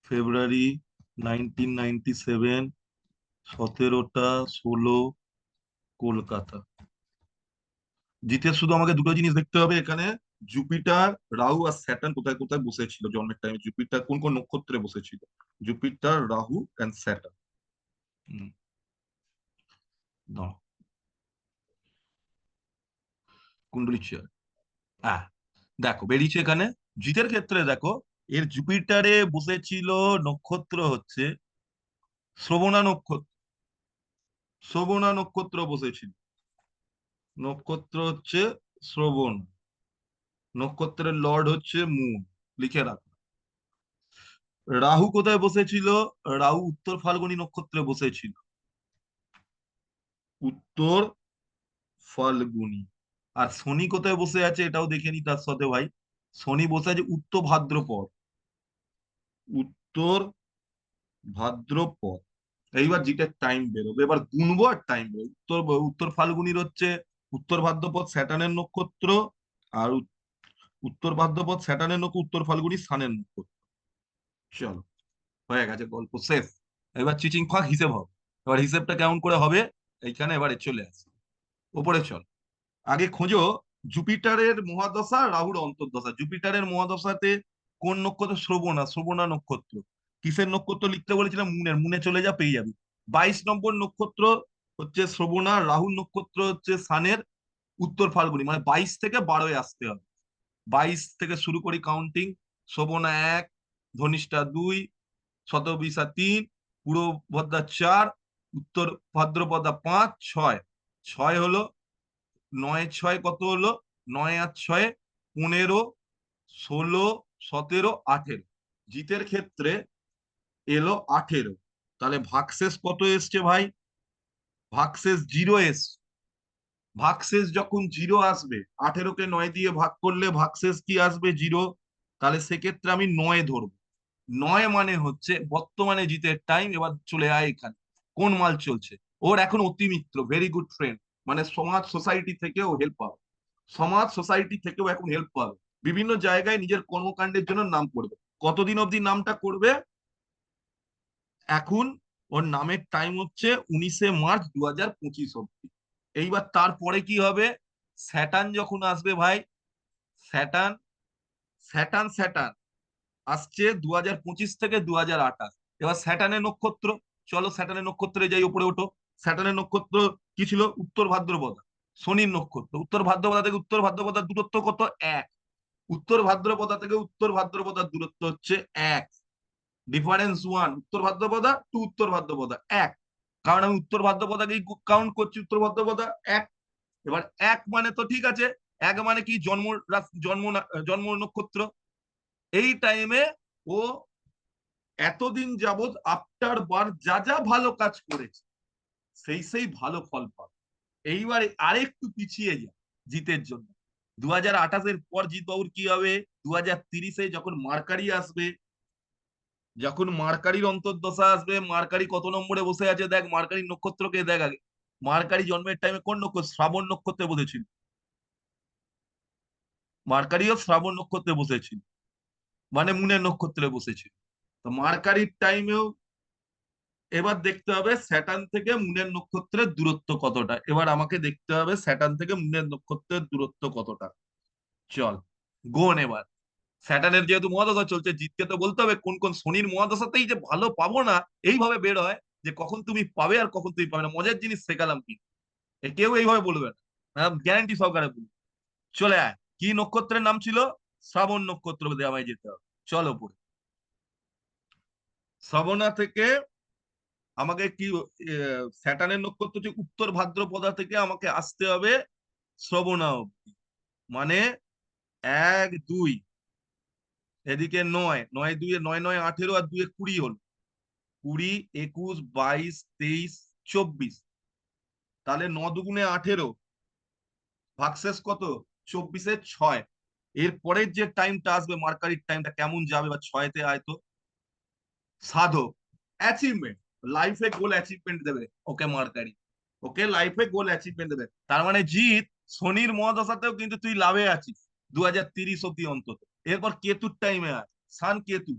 ফেব্রুয়ারি 1997, 17টা 16, কলকাতা। জিতের শুধু আমাকে দুটো জিনিস দেখতে হবে এখানে, জুপিটার, রাহু আর স্যাটার্ন কোথায় কোথায় বসেছিল জন্মের টাইমে, জুপিটার কোন কোন নক্ষত্রে বসেছিল, জুপিটার, রাহু এন্ড স্যাটার্ন। দাঁড়াও, কুণ্ডলী চেয়ার, হ্যাঁ, দেখো বেরিয়েছে এখানে। জিতের ক্ষেত্রে দেখো, এর জুপিটারে বসেছিল নক্ষত্র হচ্ছে শ্রবণা নক্ষত্র, শ্রবণা নক্ষত্র বসেছিল, নক্ষত্র হচ্ছে শ্রবণ, নক্ষত্রের লর্ড হচ্ছে মুন, লিখে রাখো। রাহু কোথায় বসেছিল, রাহু উত্তর ফাল্গুনী নক্ষত্রে বসেছিল, উত্তর ফাল্গুনী। আর শনি কোথায় বসে আছে এটাও দেখে নি তার সাথে ভাই, শনি বসে আছে উত্তর ভাদ্রপদ, উত্তর ভাদ্রপদ। এইবার যেটা টাইম বেরোবে, এবার গুনবো আর টাইম বেরোবে। উত্তর উত্তর ফাল্গুনির হচ্ছে উত্তর ভাদ্রপদ স্যাটার্নের নক্ষত্র, আর উত্তর ভাদ্রপদ স্যাটার্নের নক্ষত্র, উত্তর ফাল্গুনি সানের নক্ষত্র। চলো, হয়ে গেছে, গল্প শেষ। এবার চিচিং ফাঁক হিসেব হবে। এবার হিসেবটা কেমন করে হবে, এইখানে এবারে চলে আসে, ওপরে চল। আগে খোঁজো জুপিটারের মহাদশা, রাহুর অন্তর্দশা। জুপিটারের মহাদশাতে কোন নক্ষত্র, শ্রবণা, শ্রবণা নক্ষত্র। কিসের নক্ষত্র লিখতে বলেছিলাম, মুনের, মুনে চলে যা পেয়ে যাবি। 22 নম্বর নক্ষত্র হচ্ছে শ্রবণা, রাহুর নক্ষত্র হচ্ছে সানের, উত্তর ফাল্গুনি, মানে 22 থেকে 12-এ আসতে হবে। 22 থেকে শুরু করি কাউন্টিং। শ্রবণা 1, ধনিষ্ঠা 2, শতবিশা 3, পূর্বভদ্রা 4, উত্তর ভাদ্রপদা 5, 6, 6 হলো, 9 6 কত হলো, 9 আর 6 15, 16, 17, 18। জিতের ক্ষেত্রে এলো 18, তাহলে ভাগশেষ কত এসছে ভাই, ভাগশেষ 0 এসছে। ভাগশেষ যখন 0 আসবে, 18কে 9 দিয়ে ভাগ করলে ভাগশেষ কি আসবে, 0। তাহলে সেক্ষেত্রে আমি 9 ধরবো। 9 মানে হচ্ছে বর্তমানে জিতের টাইম। এবার চলে আয় এখানে, কোন মাল চলছে ওর এখন, অতি মিত্র, ভেরি গুড ফ্রেন্ড, মানে সমাজ সোসাইটি থেকেও হেল্প পাবে, সমাজ সোসাইটি থেকেও এখন হেল্প পাবে, বিভিন্ন জায়গায় নিজের কর্মকাণ্ডের জন্য নাম করবে। কতদিন অবধি নামটা করবে, এখন ওর নামের টাইম হচ্ছে 19 মার্চ 2025 অব্দি। এইবার তারপরে কি হবে, স্যাটার্ন যখন আসবে ভাই, স্যাটার্ন, স্যাটার্ন আসছে 2025 থেকে 2028। এবার স্যাটার্নের নক্ষত্র, চলো স্যাটার্নের নক্ষত্রে যাই, উপরে ওঠো। স্যাটার্নের নক্ষত্র কি ছিল, উত্তর ভাদ্রপদা, শনির নক্ষত্র। উত্তর ভাদ্রপদা থেকে উত্তর ভাদ্রপদার দূরত্ব কত, 1। উত্তর ভাদ্রপদা থেকে উত্তর ভাদ্রপদার দূরত্ব হচ্ছে 1, ডিফারেন্স 1। উত্তর ভাদ্রপদা টু উত্তর ভাদ্রপদা 1, কারণ আমি উত্তর ভাদ্রপদাকেই কাউন্ট করছি, উত্তর ভাদ্রপদা 1। এবার 1 মানে তো ঠিক আছে, 1 মানে কি, জন্ম জন্ম জন্ম নক্ষত্র। এই টাইমে ও এতদিন যাবৎ আফটার বার যা যা ভালো কাজ করেছে, সেই ভালো ফল পাবে। এইবারে আরেকটু পিছিয়ে যা জিতের জন্য, 2028-এর পর জিত বাবুর কি হবে, 2030-এ যখন মার্কারি আসবে, যখন মার্কারির অন্তর্দশা আসবে, মার্কারি কত নম্বরে বসে আছে দেখ, মার্কারির নক্ষত্রকে দেখ আগে। মার্কারি জন্মের টাইমে কোন নক্ষত্র, শ্রাবণ নক্ষত্রে বসেছিল, মার্কারিও শ্রাবণ নক্ষত্রে বসেছিল, মানে মুনের নক্ষত্রে বসেছিল। তো মার্কারির টাইমেও এবার দেখতে হবে স্যাটার্ন থেকে মুনের নক্ষত্রের দূরত্ব কতটা। এবার আমাকে দেখতে হবে স্যাটার্ন থেকে মুনের নক্ষত্রের দূরত্ব কতটা। চল গোন এবার। স্যাটার্নের যেহেতু মহাদশা চলছে, জিতকে তো বলতে হবে কোন কোন শনির মহাদশাতেই যে ভালো পাবো না, এইভাবে বের হয় যে কখন তুমি পাবে আর কখন তুমি পাবে না। মজার জিনিস শেখালাম কি, কেউ এইভাবে বলবে না, গ্যারান্টি সহকারে বলবে। চলে আয়, কি নক্ষত্রের নাম ছিল, শ্রাবণ নক্ষত্র দিয়ে আমায় যেতে হবে। চলো উপরে, শ্রাবণা থেকে আমাকে কি, স্যাটার্নের নক্ষত্র হচ্ছে উত্তর ভাদ্রপদা থেকে আমাকে আসতে হবে শ্রবণা অব্দি, মানে 1 2, এদিকে 9, 9 2 9 9 18, আর 2 20 হলো, 20, 21, 22, 23, 24। তাহলে 9 দুগুণে 18 ভাগশেষ কত? 24-এ 6। এর পরের যে টাইমটা আসবে মার্কারির টাইমটা কেমন যাবে, বা 6-তে আয়তো সাধক অ্যাচিভমেন্ট, লাইফে গোল অ্যাচিভমেন্ট দেবে ওকে মার্কারি, ওকে লাইফে গোল অ্যাচিভমেন্ট দেবে। তার মানে জিৎ, শনির মহাদশাতেও কিন্তু তুই লাভে আছিস 2030 অব্দি অন্তত। এরপর কেতুর টাইমে আছে, সান কেতু,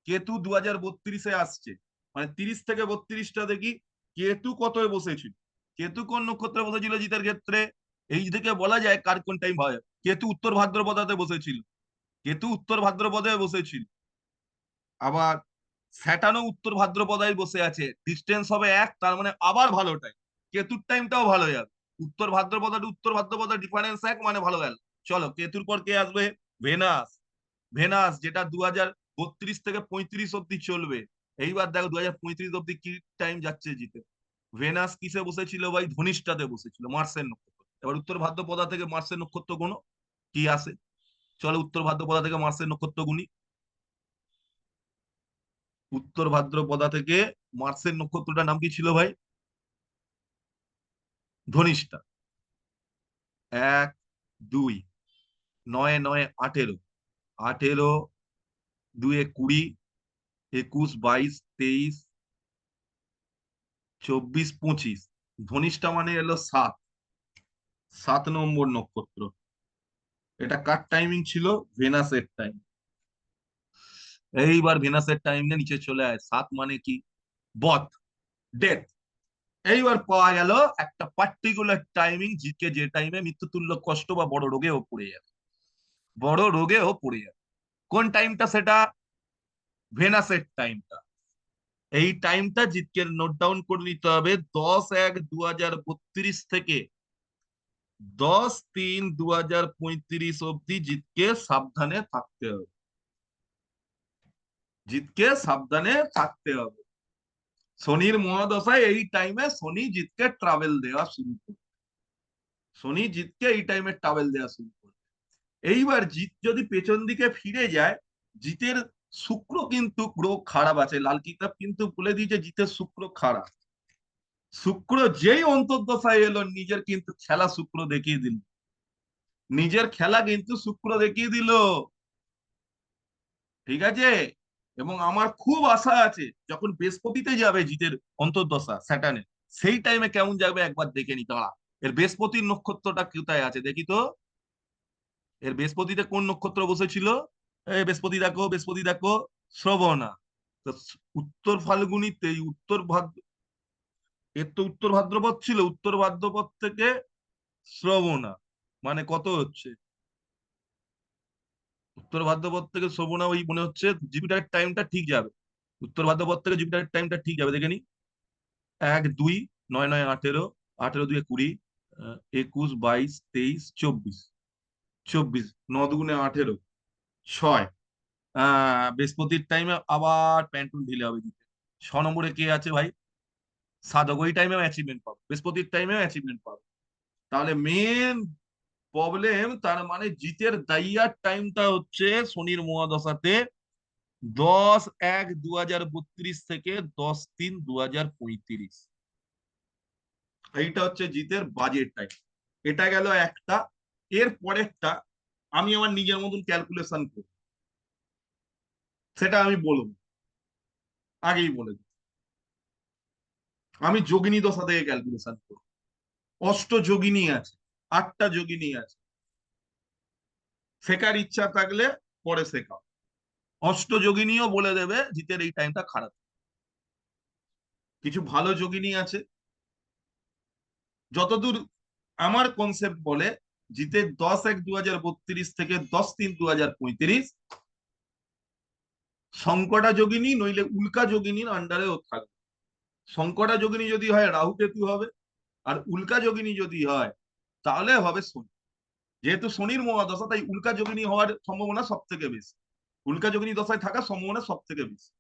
কেতু 2032-এ আসছে, মানে 30 থেকে 32টা দেখি কেতু কত বসেছিল। কেতু কোন নক্ষত্রে বসেছিল জিতের ক্ষেত্রে? এই দিকে বলা যায় কার কোন টাইম হয়। কেতু উত্তর ভাদ্রপদাতে বসেছিল, কেতু উত্তর ভাদ্রপদে বসেছিল। আবার স্যাটার্নও উত্তর ভাদ্রপদায় বসে আছে, ডিস্টেন্স হবে 1, তার মানে আবার ভালো টাইম, কেতুর টাইমটাও ভালো যাবে। উত্তর ভাদ্রপদ আর উত্তর ভাদ্রপদ ডিফারেন্স 1, মানে ভালো গেল। চলো কেতুর পর কে আসবে? ভেনাস। ভেনাস যেটা 2032 থেকে 35 অব্দি চলবে। এইবার দেখো 2035 অব্দি কি টাইম যাচ্ছে জিতে। ভেনাস কিসে বসেছিল ভাই? ধনিষ্ঠাতে বসেছিল, মার্সের নক্ষত্র। এবার উত্তর ভাদ্রপদা থেকে মার্সের নক্ষত্র গুণ কি আসে? চলো উত্তর ভাদ্রপদা থেকে মার্সের নক্ষত্র গুণী। উত্তর ভাদ্রপদা থেকে মার্সের নক্ষত্রটার নাম কি ছিল ভাই? ধনিষ্ঠা। 1, 2, 9, 9, 18, 18, 2, 20, 21, 22, 23, 24, 25। ধনিষ্ঠা মানে এলো 7, 7 নম্বর নক্ষত্র। এটা কার টাইমিং ছিল? ভেনাসের টাইম। এইবার ভেনাসের টাইমে নিচে চলে আয়, 7 মানে কি? বধ, ডেথ। এইবার পাওয়া গেল একটা পার্টিকুলার টাইমিং, জিকে যে টাইমে মৃত্যুতুল্য কষ্ট বা বড় রোগেও পড়ে যাবে, বড় রোগেও পড়ে যাবে। কোন টাইমটা সেটা? ভেনাসের টাইমটা। এই টাইমটা জিতকে নোট ডাউন করে নিতে হবে। 10-1-2032 থেকে 10-3-2035 অব্দি জিতকে সাবধানে থাকতে হবে, জিতকে সাবধানে থাকতে হবে। শনির মহাদশায় এই টাইমে শনি জিতকে ট্রাভেল দেওয়া শুরু করবে, শনি জিতকে এই টাইমে ট্রাভেল দেওয়া শুরু করবে। এইবার জিত যদি পেছন দিকে ফিরে যায়, জিতের শুক্র কিন্তু গ্রহ খারাপ আছে, লাল কিতাব কিন্তু বলে দিয়েছে জিতের শুক্র খারাপ। শুক্র যেই অন্তর্দশায় এলো নিজের কিন্তু খেলা শুক্র দেখিয়ে দিল, নিজের খেলা কিন্তু শুক্র দেখিয়ে দিল, ঠিক আছে। এবং আমার খুব আশা আছে যখন বৃহস্পতিতে যাবে জিতের অন্তর্দশা স্যাটার্নে, সেই টাইমে কেমন যাবে একবার দেখে নি দাঁড়া। এর বৃহস্পতির নক্ষত্রটা কোথায় আছে দেখি তো। এর বৃহস্পতিতে কোন নক্ষত্র বসেছিল? এই বৃহস্পতি দেখো, বৃহস্পতি দেখো, শ্রবণা। তো উত্তর ফাল্গুনিতে উত্তর ভাদ্র, এর তো উত্তর ভাদ্রপদ ছিল, উত্তর ভাদ্রপদ থেকে শ্রবণা মানে কত হচ্ছে? উত্তর ভাদ্রপদ থেকে শ্রবণা ওই মনে হচ্ছে জুপিটারের টাইমটা ঠিক যাবে, উত্তর ভাদ্রপদ থেকে জুপিটারের টাইমটা ঠিক যাবে দেখে নি। 1, 2, 9, 9, 18, 18, 2, 20, 21, 22, 23, 24, 24, 9 দুগুণে 18, 6। বৃহস্পতির টাইমে আবার প্যান্টুন ঢিলে হবে দিতে। 6 নম্বরে কে আছে ভাই? সাধক, ওই টাইমেও অ্যাচিভমেন্ট পাবে, বৃহস্পতির টাইমেও অ্যাচিভমেন্ট পাবে। তাহলে মেন প্রবলেম, তার মানে জিতের দাইয়ার টাইমটা হচ্ছে শনির মহাদশাতে 10-1-2032 থেকে 10-3-2035। এইটা হচ্ছে জিতের বাজেট টাইম। এটা গেল একটা। এর পরেরটা আমি আমার নিজের মতন ক্যালকুলেশন করি, সেটা আমি বলবো, আগেই বলে দিই। আমি যোগিনী দশা থেকে ক্যালকুলেশন করি। অষ্ট যোগিনী আছে, 8টা যোগিনী আছে, শেখার ইচ্ছা থাকলে পরে শেখাও। অষ্ট যোগিনীও বলে দেবে জিতের এই টাইমটা খারাপ। কিছু ভালো যোগিনী আছে, যতদূর আমার কনসেপ্ট বলে, জিতের 10-1-2032 থেকে 10-3-2035 সংকটা যোগিনী নইলে উল্কা যোগিনীর আন্ডারেও থাকবে। সংকটা যোগিনী যদি হয় রাহু কেতু হবে, আর উল্কা যোগিনী যদি হয় তাহলে হবে শনি। যেহেতু শনির মহাদশা তাই উল্কা যোগিনী হওয়ার সম্ভাবনা সব থেকে বেশি, উল্কা যোগিনী দশায় থাকার সম্ভাবনা সব থেকে বেশি।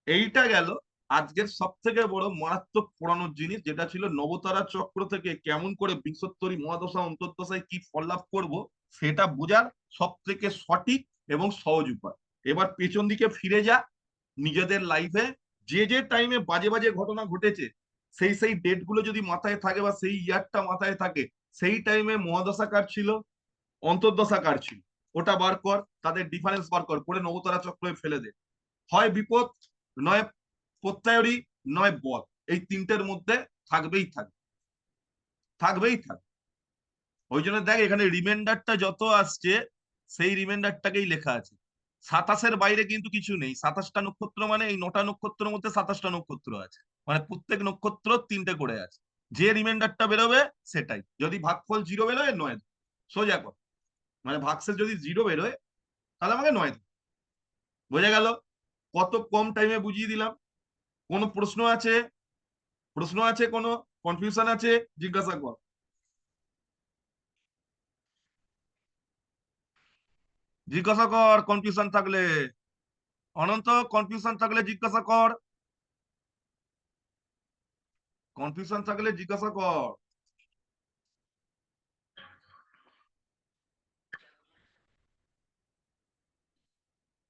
এইটা গেল আজকের সব থেকে বড় মারাত্মক পড়ানোর জিনিস, যেটা ছিল নবতারা চক্র থেকে কেমন করে বিংশোত্তরী মহাদশা অন্তর্দশায় কি ফল লাভ করবো সেটা বোঝার সব থেকে সঠিক এবং সহজ উপায়। এবার পেছন দিকে ফিরে যা নিজেদের লাইফে, যে যে টাইমে বাজে বাজে ঘটনা ঘটেছে সেই সেই ডেট গুলো যদি মাথায় থাকে বা সেই ইয়ারটা মাথায় থাকে, সেই টাইমে মহাদশা কার ছিল, অন্তর্দশা কার ছিল, ওটা বার কর, তাদের ডিফারেন্স বার কর, করে নবতারা চক্রে ফেলে দে। হয় বিপদ, নয় প্রত্যয়রী, নয় বধ, এই তিনটের মধ্যে থাকবেই থাকবে, থাকবেই থাকবে। ওই জন্য দেখ এখানে রিমাইন্ডারটা যত আসছে সেই রিমাইন্ডারটাকেই লেখা আছে। 27-এর বাইরে কিন্তু কিছু নেই। 27টা নক্ষত্র মানে এই 9টা নক্ষত্রের মধ্যে 27টা নক্ষত্র আছে, মানে প্রত্যেক নক্ষত্র তিনটে করে আছে। যে রিমাইন্ডারটা বেরোবে সেটাই, যদি ভাগফল জিরো বেরোয় 9, সোজা কর, মানে ভাগশেষ যদি জিরো বেরোয় তাহলে আমাকে 9। বোঝা গেল? কত কম টাইমে বুঝিয়ে দিলাম। কোনো প্রশ্ন আছে? প্রশ্ন আছে? কোনো কনফিউশন আছে? জিজ্ঞাসা কর। জিজ্ঞাসা কর কনফিউশন থাকলে। অনন্ত, কনফিউশন থাকলে জিজ্ঞাসা কর, কনফিউশন থাকলে জিজ্ঞাসা কর।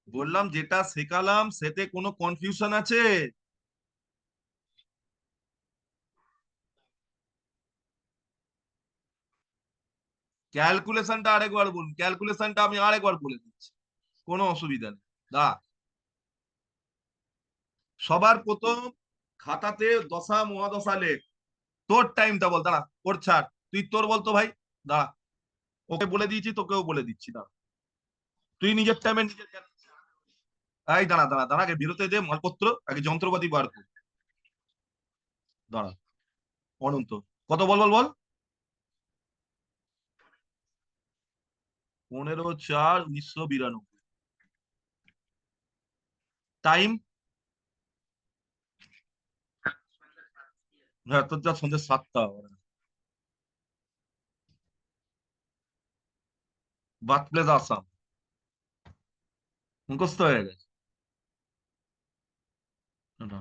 বললাম যেটা শেখালাম সেতে কোনো কনফিউশন আছে? ক্যালকুলেশনটা আরেকবার বলুন, ক্যালকুলেশনটা আমি আরেকবার বলে দিচ্ছি, কোনো অসুবিধা নেই। দা, সবার প্রথম খাতাতে দশা মহাদশা লেখ, তোর টাইমটা বল, দাঁড়া ওর ছাড়, তুই তোর বলতো ভাই, দাঁড়া, ওকে বলে দিয়েছি তোকেও বলে দিচ্ছি, দাঁড়া, তুই নিজের টাইমে নিজের এই দাঁড়া দাঁড়া দাঁড়া, আগে বিরতে দে মালপত্র, আগে যন্ত্রপাতি বার কর। দাঁড়া, অনন্ত, কত বল বল বল। 15/4/1992। টাইম? হ্যাঁ, তোর যা সন্ধ্যে 7টা। বার্থ প্লেস আসাম, মুখস্থ হয়ে গেছে। না,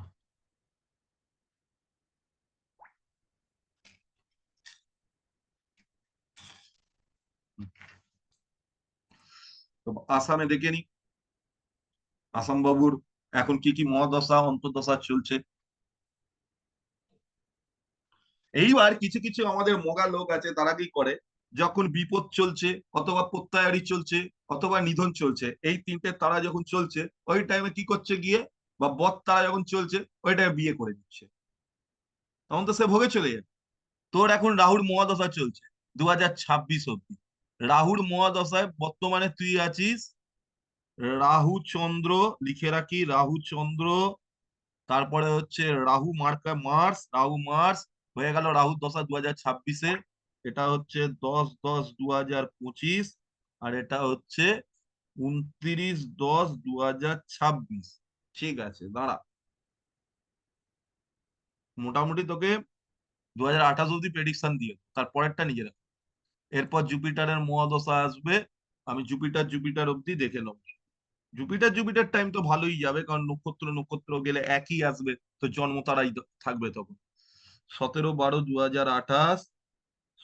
তো আসামে দেখে নি আসাম বাবুর এখন কি কি মহাদশা অন্তর্দশা চলছে। এইবার কিছু কিছু আমাদের মগা লোক আছে, তারা কি করে, যখন বিপদ চলছে অথবা প্রত্যাহারী চলছে অথবা নিধন চলছে, এই তিনটে তারা যখন চলছে ওই টাইমে কি করছে গিয়ে, বা বদ তারা যখন চলছে ওই টাইমে বিয়ে করে দিচ্ছে, তখন তো সে ভোগে চলে যাবে। তোর এখন রাহুর মহাদশা চলছে 2026 অব্দি। রাহুর মহাদশায় বর্তমানে তুই আছিস রাহু চন্দ্র, লিখে রাখি রাহু চন্দ্র, তারপরে হচ্ছে রাহু মার্কা মার্স, রাহু মার্স, হয়ে গেল রাহু দশা 2026-এ। এটা হচ্ছে 10/10/2025, আর এটা হচ্ছে 29/10/2026। ঠিক আছে, দাঁড়া, মোটামুটি তোকে 2028 অব্দি প্রেডিকশন দিয়ে, তারপরেরটা নিজেরা। এরপর জুপিটারের মহাদশা আসবে, আমি জুপিটার জুপিটার অব্দি দেখে নেবো। জুপিটার জুপিটার টাইম তো ভালোই যাবে, কারণ নক্ষত্র নক্ষত্র গেলে একই আসবে, তো জন্ম তারাই থাকবে তখন। 17/12/2028,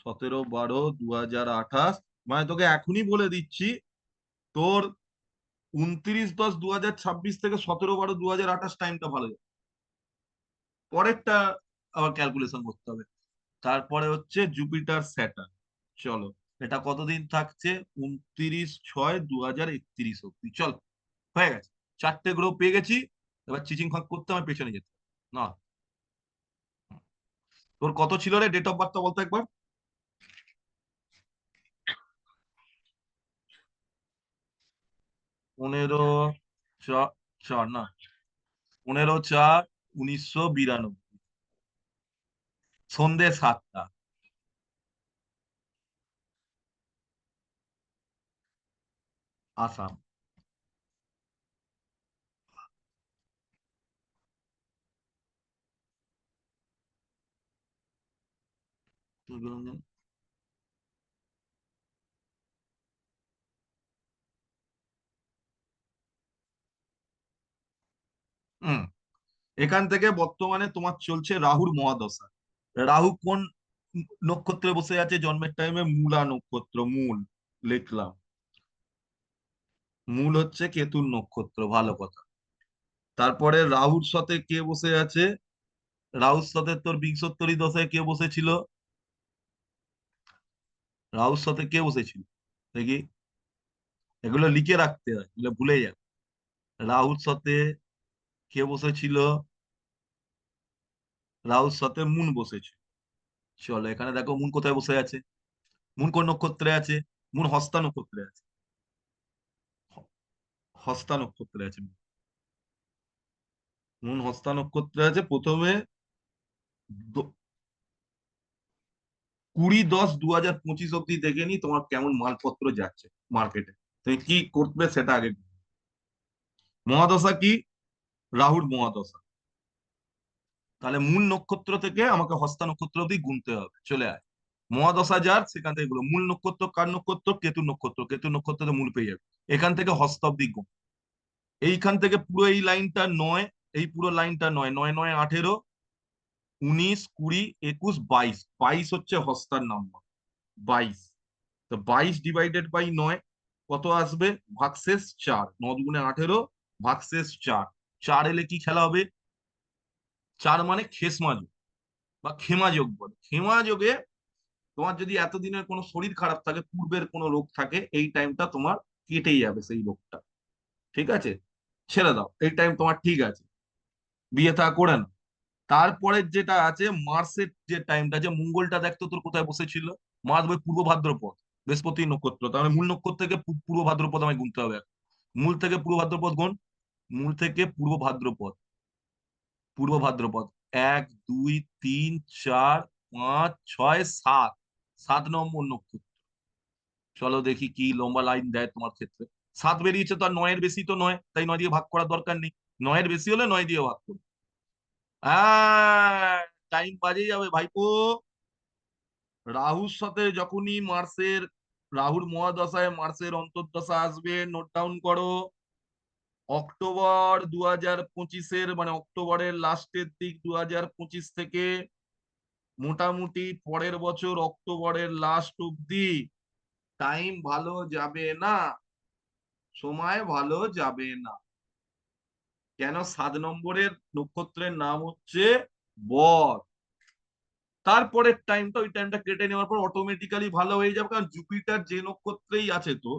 17/12/2028, মানে তোকে এখনই বলে দিচ্ছি, তোর 29/10/2026 থেকে 17/12/2028 টাইমটা ভালো যাবে। পরেরটা আবার ক্যালকুলেশন করতে হবে। তারপরে হচ্ছে জুপিটার স্যাটার্ন। চলো, এটা কতদিন থাকছে, 29/6/2031 অব্দি। চল, হয়ে গেছে, চারটে গ্রহ পেয়ে গেছি। এবার চিচিং ফাঁক করতে আমার পেছনে যেতে হবে। না, তোর কত ছিল রে ডেট অফ বার্থটা বলতো একবার। 15/4, না, 15/4/1992, সন্ধে 7টা। আসাম। হুম, এখান থেকে বর্তমানে তোমার চলছে রাহুর মহাদশা। রাহু কোন নক্ষত্রে বসে আছে জন্মের টাইমে, মূলা নক্ষত্র, মূল লিখলাম। মূল হচ্ছে কেতুর নক্ষত্র, ভালো কথা। তারপরে রাহুর সাথে কে বসে আছে? রাহুর সাথে তোর বিংশোত্তরী দশায় কে বসেছিল? রাহুর সাথে কে বসেছিল দেখি, এগুলো লিখে রাখতে হয়, এগুলো ভুলে যাবে। রাহুর সাথে কে বসেছিল? রাহুর সাথে মুন বসেছিল। চলো এখানে দেখো মুন কোথায় বসে আছে। মুন কোন নক্ষত্রে আছে? মুন হস্তা নক্ষত্রে আছে। হ- হস্তা নক্ষত্রে আছে মুন। মুন হস্তা নক্ষত্রে আছে প্রথমে। 20-10-2025 অব্দি দেখে নি তোমার কেমন মালপত্র যাচ্ছে মার্কেটে। তুমি কি করবে সেটা আগে। মহাদশা কি? রাহুর মহাদশা। তাহলে মূল নক্ষত্র থেকে আমাকে হস্তা নক্ষত্র অব্দি গুনতে হবে, চলে আয়। মহাদশা যার সেখান থেকে গুলো, মূল নক্ষত্র কার নক্ষত্র? কেতু নক্ষত্র, কেতু নক্ষত্রে মূল পেয়ে যাবে। এখান থেকে হস্ত অব্দি গুণ। এইখান থেকে পুরো এই লাইনটা 9, এই পুরো লাইনটা 9, 9 9 18, 19 20 21 22, 22 হচ্ছে হস্তার নাম্বার। 22, তো 22 ÷ 9 কত আসবে? ভাগশেষ 4, 9 × 18 ভাগশেষ 4। 4 এলে কি খেলা হবে? 4 মানে খেসমা যোগ বা খেমা যোগ বলে। খেমা যোগে তোমার যদি এতদিনের কোনো শরীর খারাপ থাকে, পূর্বের কোনো রোগ থাকে, এই টাইমটা তোমার কেটেই যাবে সেই রোগটা। ঠিক আছে, ছেড়ে দাও, এই টাইম তোমার ঠিক আছে, বিয়ে থা করে না। তারপরে যেটা আছে মার্সের যে টাইমটা, যে মঙ্গলটা দেখতো তোর কোথায় বসেছিল? মার্স ওই পূর্ব ভাদ্রপদ, বৃহস্পতি নক্ষত্র। তাহলে মূল নক্ষত্র থেকে পূর্ব ভাদ্রপদ আমায় গুনতে হবে। মূল থেকে পূর্ব ভাদ্রপদ গুণ। মূল থেকে পূর্ব ভাদ্রপদ, পূর্ব ভাদ্রপদ 1 2 3 4 5 6 7, 7 নম্বর নক্ষত্র। চলো দেখি কি লম্বা লাইন দেয় তোমার ক্ষেত্রে। 7 বেরিয়েছে, তো আর 9-এর বেশি তো নয়, তাই 9 দিয়ে ভাগ করার দরকার নেই। 9-এর বেশি হলে 9 দিয়ে ভাগ করো। হ্যাঁ, টাইম বাজে যাবে ভাইপো। রাহুর সাথে যখনই মার্সের, রাহুর মহাদশায় মার্সের অন্তর্দশা আসবে, নোট ডাউন করো। অক্টোবর 2025-এর, মানে অক্টোবরের লাস্টের দিক 2025 থেকে মোটামুটি পরের বছর অক্টোবরের লাস্ট অব্দি টাইম ভালো যাবে না, সময় ভালো যাবে না। কেন? 7 নম্বরের নক্ষত্রের নাম হচ্ছে বর। তারপরের টাইমটা, ওই টাইমটা কেটে নেওয়ার পর অটোমেটিক্যালি ভালো হয়ে যাবে, কারণ জুপিটার যে নক্ষত্রেই আছে তো,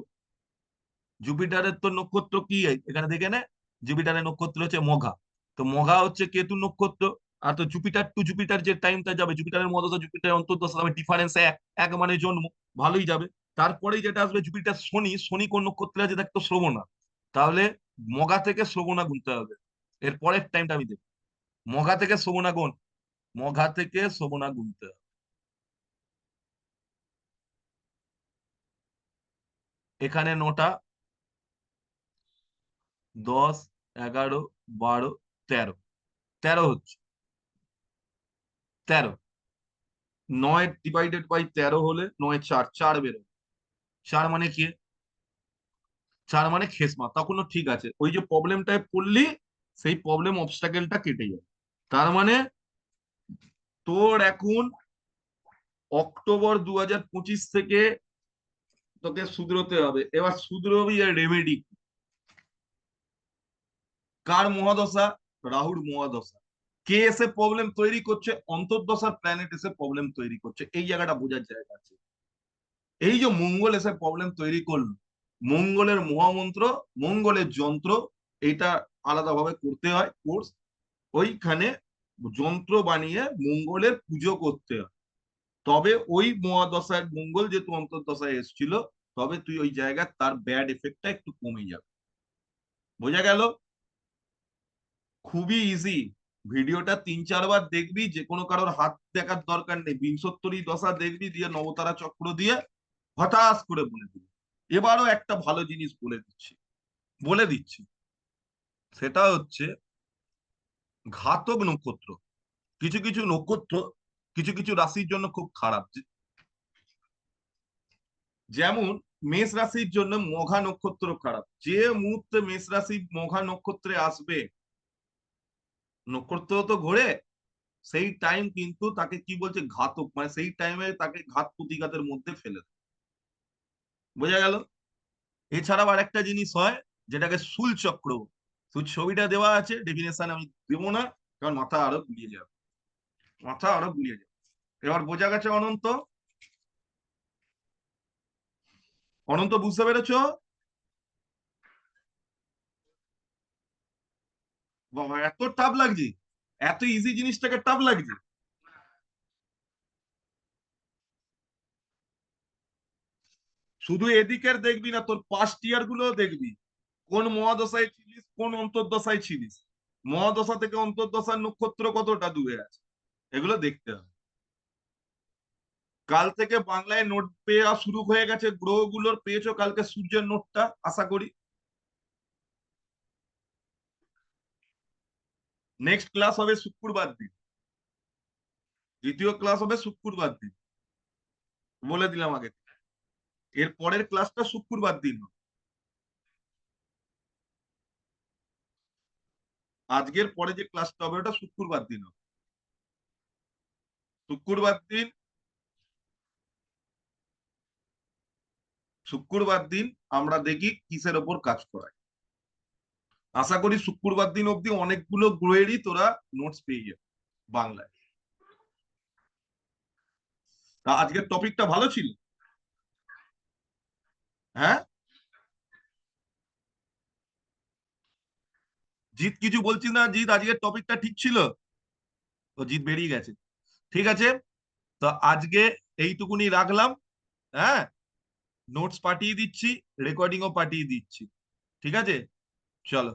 জুপিটারের তো নক্ষত্র কি এখানে দেখে নে। জুপিটারের নক্ষত্র হচ্ছে মঘা। তো মঘা হচ্ছে কেতু নক্ষত্র। আর তো জুপিটার টু জুপিটার যে টাইমটা যাবে, জুপিটারের মধ্যে জুপিটারের অন্তর্দশা যাবে, ডিফারেন্স এক, এক মানে জন্ম, ভালোই যাবে। তারপরেই যেটা আসবে জুপিটার শনি, শনি কোন নক্ষত্রে আছে দেখতো? শ্রবণা। তাহলে মঘা থেকে শ্রবণা গুনতে হবে। এর পরের টাইমটা আমি দেব। মঘা থেকে শ্রবণা গুণ, মঘা থেকে শ্রবণা গুনতে হবে। এখানে 9টা, 10 11 12 13, 13 হচ্ছে, 13। 9 ÷ 13 হলে 9 4, 4 বেরোবে। 4 মানে কি? 4 মানে খেসমা। তখনও ঠিক আছে, ওই যে প্রবলেমটায় পড়লি, সেই প্রবলেম অবস্টাকেলটা কেটে যাবে। তার মানে তোর এখন অক্টোবর 2025 থেকে তোকে শুধরোতে হবে। এবার শুধরোবি আর রেমেডি। কার মহাদশা? রাহুর মহাদশা। কে এসে প্রবলেম তৈরি করছে? অন্তর্দশার প্ল্যানেট এসে প্রবলেম তৈরি করছে, এই জায়গাটা বোঝার জায়গা আছে। এই যে মঙ্গল এসে প্রবলেম তৈরি করলো, মঙ্গলের মহামন্ত্র, মঙ্গলের যন্ত্র, এটা আলাদাভাবে করতে হয় কোর্স। ওইখানে যন্ত্র বানিয়ে মঙ্গলের পুজো করতে হয়, তবে ওই মহাদশায় মঙ্গল যেহেতু অন্তর্দশায় এসেছিল, তবে তুই ওই জায়গায় তার ব্যাড এফেক্টটা একটু কমে যাবে। বোঝা গেল? খুবই ইজি। ভিডিওটা 3 4 বার দেখবি, যে কোনো কারোর হাত দেখার দরকার নেই, বিংশোত্তরী দশা দেখবি, দিয়ে নবতারা চক্র দিয়ে হঠাৎ করে বলে দিবি। এবারও একটা ভালো জিনিস বলে দিচ্ছি, বলে দিচ্ছি, সেটা হচ্ছে ঘাতক নক্ষত্র। কিছু কিছু নক্ষত্র কিছু কিছু রাশির জন্য খুব খারাপ। যেমন মেষ রাশির জন্য মঘা নক্ষত্র খারাপ। যে মুহূর্তে মেষ রাশি মঘা নক্ষত্রে আসবে, নক্ষত্র তো ঘোরে, সেই টাইম কিন্তু তাকে কি বলছে? ঘাতক, মানে সেই টাইমে তাকে ঘাত প্রতিঘাতের মধ্যে ফেলে দেয়। বোঝা গেল? এছাড়াও আরেকটা জিনিস হয়, যেটাকে শুল চক্র। তো ছবিটা দেওয়া আছে, ডেফিনেশন আমি দেবো না, কারণ মাথা আরো গুলিয়ে যাবে, মাথা আরো গুলিয়ে যাবে। এবার বোঝা গেছে অনন্ত? অনন্ত বুঝতে পেরেছো? বাবা এত টাফ লাগছে, এত ইজি জিনিসটাকে টাফ লাগছে। শুধু এদিকের দেখবি না, তোর পাস্ট ইয়ার গুলো দেখবি, কোন মহাদশায় ছিলিস, কোন অন্তর্দশায় ছিলিস, মহাদশা থেকে অন্তর্দশার নক্ষত্র কতটা দূরে আছে, এগুলো দেখতে হবে। কাল থেকে বাংলায় নোট পেয়ে শুরু হয়ে গেছে, গ্রহগুলোর পেয়েছো কালকে সূর্যের নোটটা আশা করি। নেক্সট ক্লাস হবে শুক্রবার দিন, দ্বিতীয় ক্লাস হবে শুক্রবার দিন, বলে দিলাম আগে। এর পরের ক্লাসটা শুক্রবার দিন হবে। আজকের পরে যে ক্লাসটা হবে ওটা শুক্রবার দিন হবে। শুক্রবার দিন, শুক্রবার দিন আমরা দেখি কিসের ওপর কাজ করায়। আশা করি শুক্রবার দিন অবধি অনেকগুলো গ্রহেরই তোরা নোটস পেয়ে যাবে বাংলায়। তা আজকের টপিকটা ভালো ছিল? হ্যাঁ, জিৎ কিছু বলছিস না? জিৎ আজকের টপিকটা ঠিক ছিল? ও জিৎ বেরিয়ে গেছে। ঠিক আছে, তো আজকে এইটুকুনি রাখলাম। হ্যাঁ, নোটস পাঠিয়ে দিচ্ছি, রেকর্ডিংও পাঠিয়ে দিচ্ছি। ঠিক আছে, চলো।